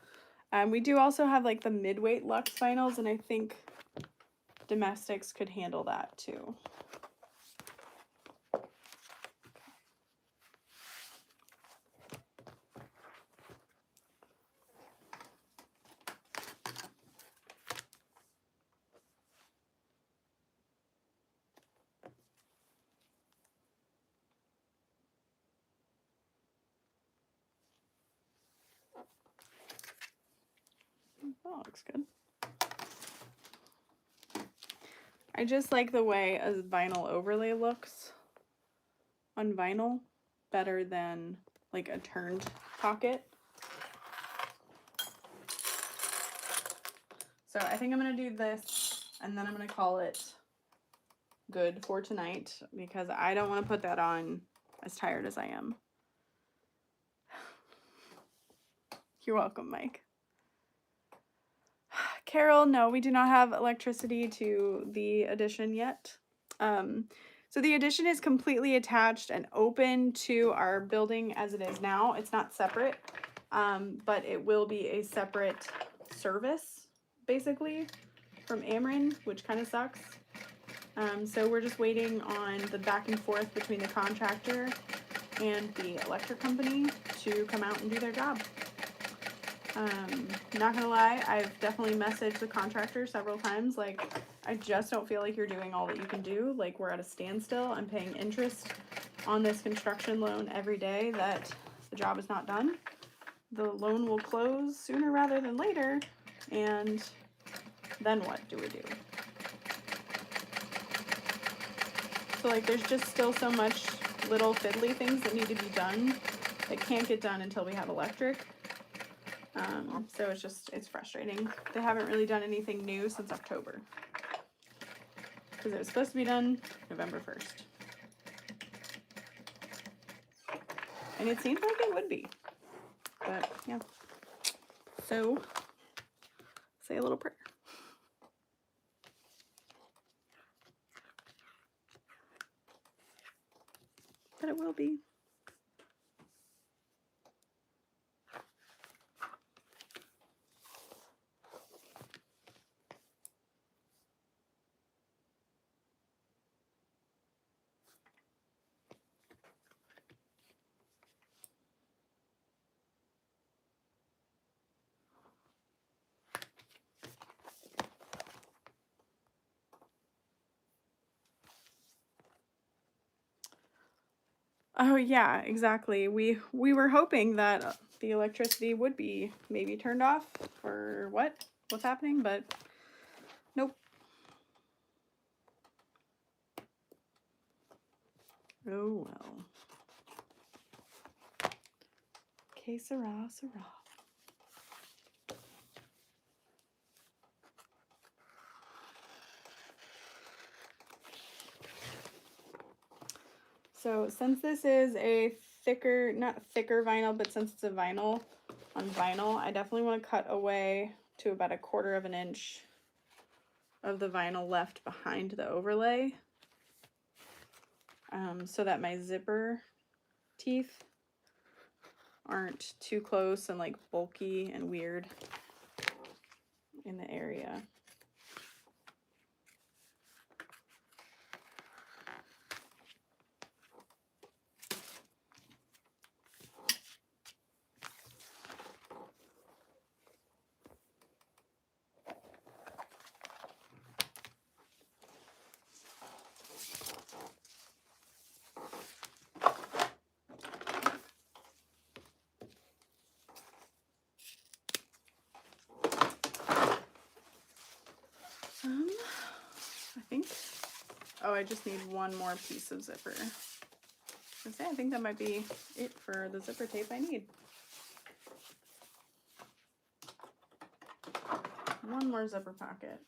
We do also have like the mid-weight Luxe vinyls, and I think domestics could handle that too. Oh, looks good. I just like the way a vinyl overlay looks on vinyl better than like a turned pocket. So I think I'm going to do this and then I'm going to call it good for tonight because I don't want to put that on as tired as I am. You're welcome, Mike. Carol, no, we do not have electricity to the addition yet. So the addition is completely attached and open to our building as it is now. It's not separate, but it will be a separate service, basically. from Ameren, which kind of sucks. So we're just waiting on the back and forth between the contractor and the electric company to come out and do their job. Not gonna lie, I've definitely messaged the contractor several times, like, I just don't feel like you're doing all that you can do. Like, we're at a standstill. I'm paying interest on this construction loan every day that the job is not done. The loan will close sooner rather than later, and then what do we do? So, like, there's just still so much little fiddly things that need to be done that can't get done until we have electric. So it's frustrating. They haven't really done anything new since October, because it was supposed to be done November 1st. And it seems like it would be, but yeah. So, say a little prayer. But it will be. Oh yeah, exactly. We were hoping that the electricity would be maybe turned off, or what's happening, but nope. Oh well. Que sera, sera. So since this is a thicker, not thicker vinyl, but since it's a vinyl on vinyl, I definitely want to cut away to about 1/4 of an inch of the vinyl left behind the overlay, so that my zipper teeth aren't too close and like bulky and weird in the area. I think, oh, I just need one more piece of zipper. I think that might be it for the zipper tape I need. One more zipper pocket.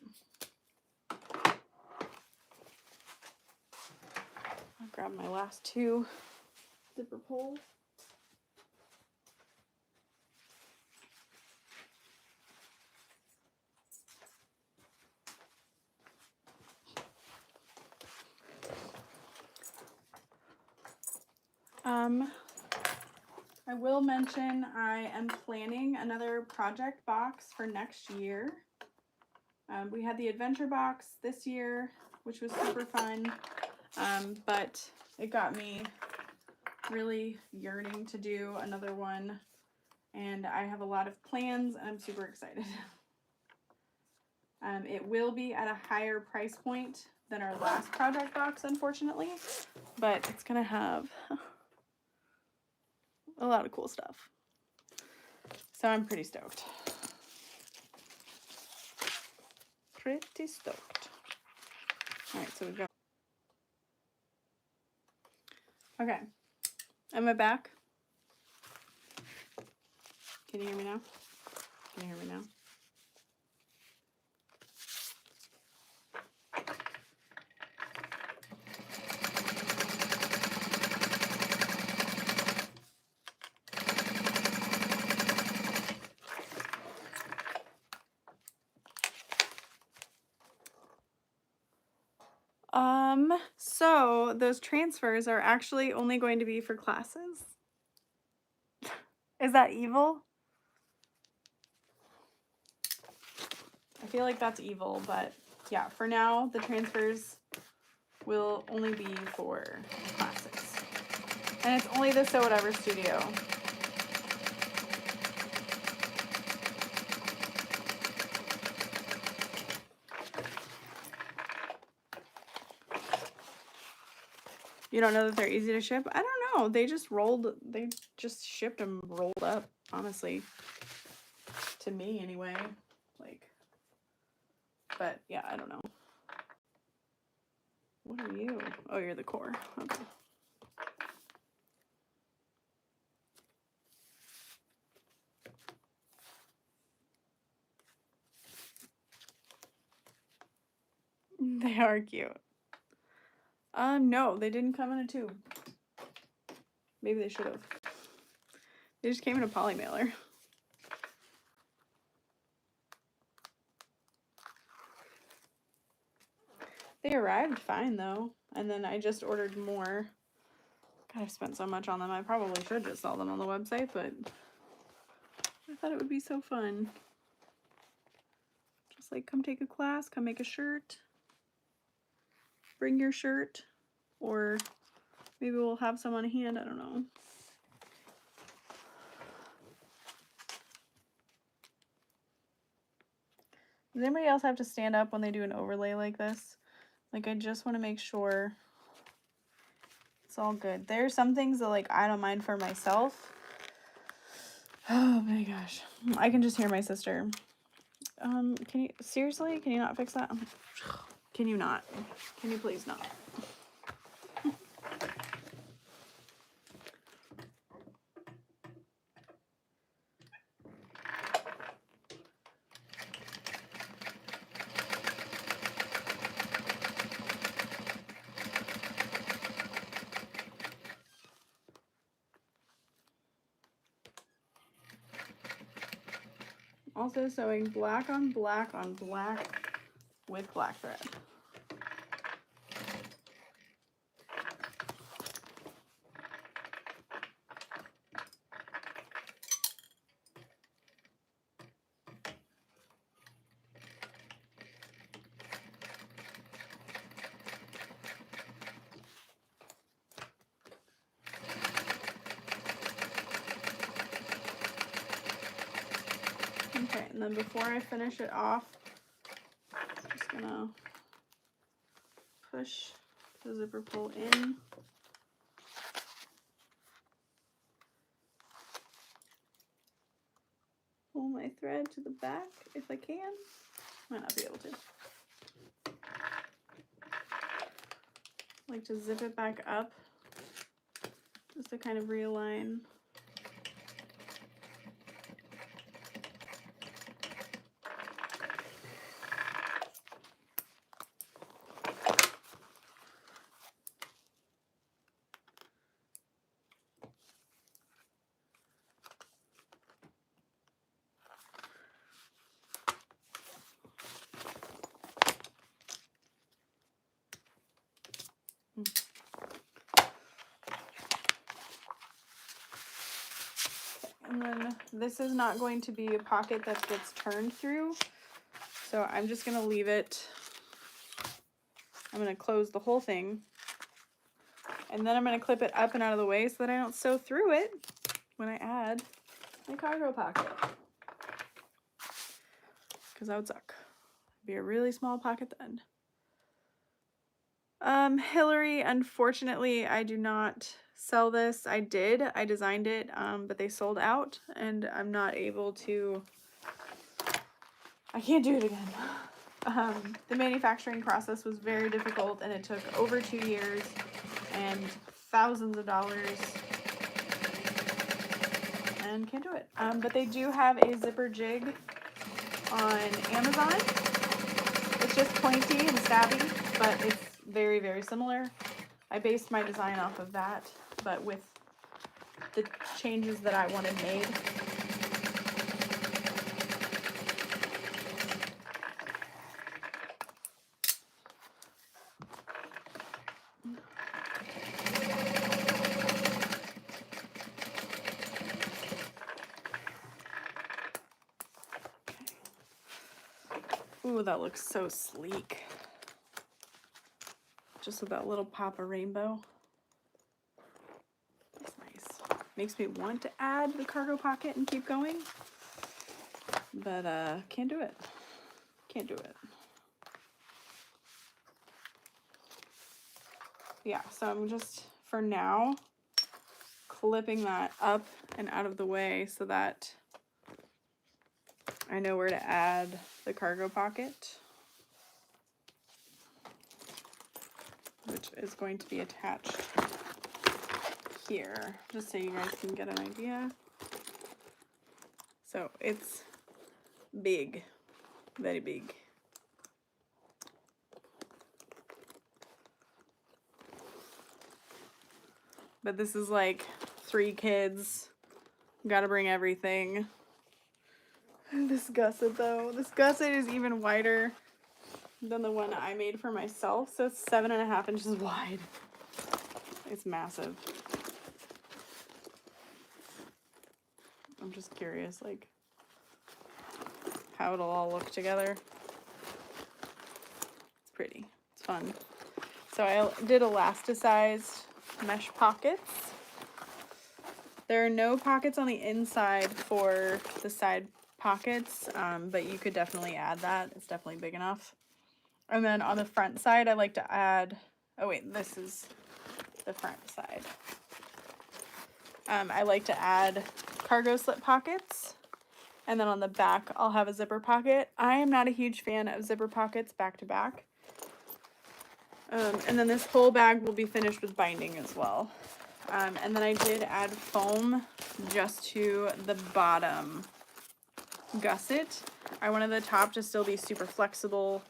I'll grab my last 2 zipper pulls. I will mention I am planning another project box for next year. We had the adventure box this year, which was super fun, but it got me really yearning to do another one, and I have a lot of plans and I'm super excited. It will be at a higher price point than our last project box, unfortunately, but it's gonna have a lot of cool stuff. So I'm pretty stoked. Pretty stoked. All right, so we've got. Okay, am I back? Can you hear me now? Can you hear me now? So those transfers are actually only going to be for classes. Is that evil? I feel like that's evil, but yeah, for now, the transfers will only be for classics. And it's only the Sew Whatever Studio. You don't know that they're easy to ship? I don't know. They just shipped them rolled up, honestly. To me, anyway. Like, but yeah, I don't know. What are you? Oh, you're the core. Okay. They are cute. No, they didn't come in a tube. Maybe they should have. They just came in a poly mailer. They arrived fine though, and then I just ordered more. God, I've spent so much on them. I probably should just sell them on the website, but I thought it would be so fun. Just like, come take a class, come make a shirt. Bring your shirt, or maybe we'll have some on hand, I don't know. Does anybody else have to stand up when they do an overlay like this? Like, I just want to make sure it's all good. There are some things that, like, I don't mind for myself. Oh my gosh. I can just hear my sister. Can you, seriously? Can you not fix that? Can you not? Can you please not? Also sewing black on black on black with black thread. Okay, and then before I finish it off, I'm just gonna push the zipper pull in. Pull my thread to the back if I can. Might not be able to. Like to zip it back up just to kind of realign. And then this is not going to be a pocket that gets turned through, so I'm just going to leave it. I'm going to close the whole thing, and then I'm going to clip it up and out of the way so that I don't sew through it when I add my cargo pocket, because that would suck. It'd be a really small pocket then. Hillary, unfortunately, I do not sell this. I designed it, but they sold out, and I'm not able to, I can't do it again. The manufacturing process was very difficult, and it took over 2 years and thousands of dollars, and can't do it. But they do have a zipper jig on Amazon. It's just pointy and stabby, but it's very, very similar. I based my design off of that, but with the changes that I wanted made. Ooh, that looks so sleek. Just with that little pop of rainbow. That's nice. Makes me want to add the cargo pocket and keep going. But can't do it. Can't do it. Yeah, so I'm just, for now, clipping that up and out of the way so that I know where to add the cargo pocket, which is going to be attached here, just so you guys can get an idea. So it's big, very big. But this is like 3 kids, gotta bring everything. This gusset though, this gusset is even wider than the one I made for myself, so it's 7.5 inches wide. It's massive. I'm just curious, like, how it'll all look together. It's pretty, it's fun. So I did elasticized mesh pockets. There are no pockets on the inside for the side pockets, but you could definitely add that. It's definitely big enough. And then on the front side, I like to add, oh wait, this is the front side. I like to add cargo slip pockets. And then on the back, I'll have a zipper pocket. I am not a huge fan of zipper pockets back to back. And then this whole bag will be finished with binding as well. And then I did add foam just to the bottom gusset. I wanted the top to still be super flexible.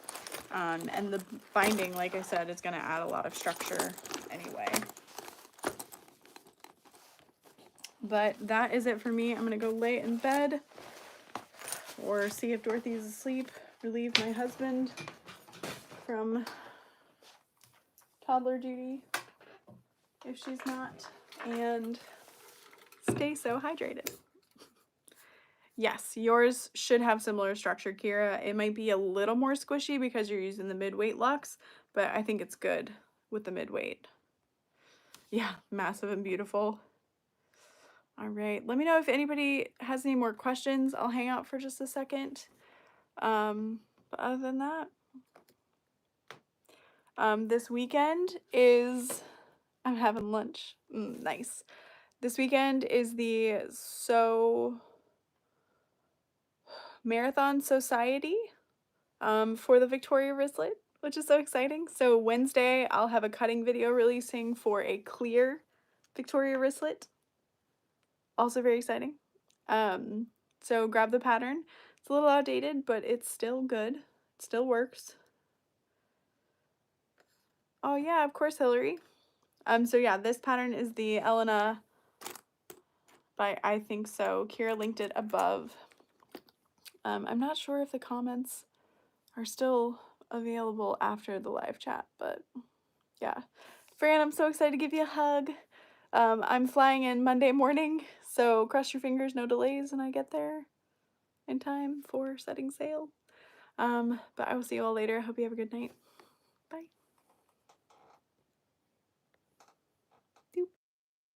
And the binding, like I said, is going to add a lot of structure anyway. But that is it for me. I'm going to go lay in bed or see if Dorothy's asleep, relieve my husband from toddler duty if she's not, and stay so hydrated. Yes, yours should have similar structure, Kira. It might be a little more squishy because you're using the mid-weight Luxe, but I think it's good with the mid-weight. Yeah, massive and beautiful. All right, let me know if anybody has any more questions. I'll hang out for just a second. But other than that, this weekend is, I'm having lunch. Nice. This weekend is the Marathon Society for the Victoria wristlet, which is so exciting. So Wednesday, I'll have a cutting video releasing for a clear Victoria wristlet. Also very exciting. So grab the pattern. It's a little outdated, but it's still good. It still works. Oh yeah, of course, Hillary. So yeah, this pattern is the Elena by I Think So. Kira linked it above. I'm not sure if the comments are still available after the live chat, but yeah. Fran, I'm so excited to give you a hug. I'm flying in Monday morning, so cross your fingers, no delays, and I get there in time for setting sail. But I will see you all later. Hope you have a good night.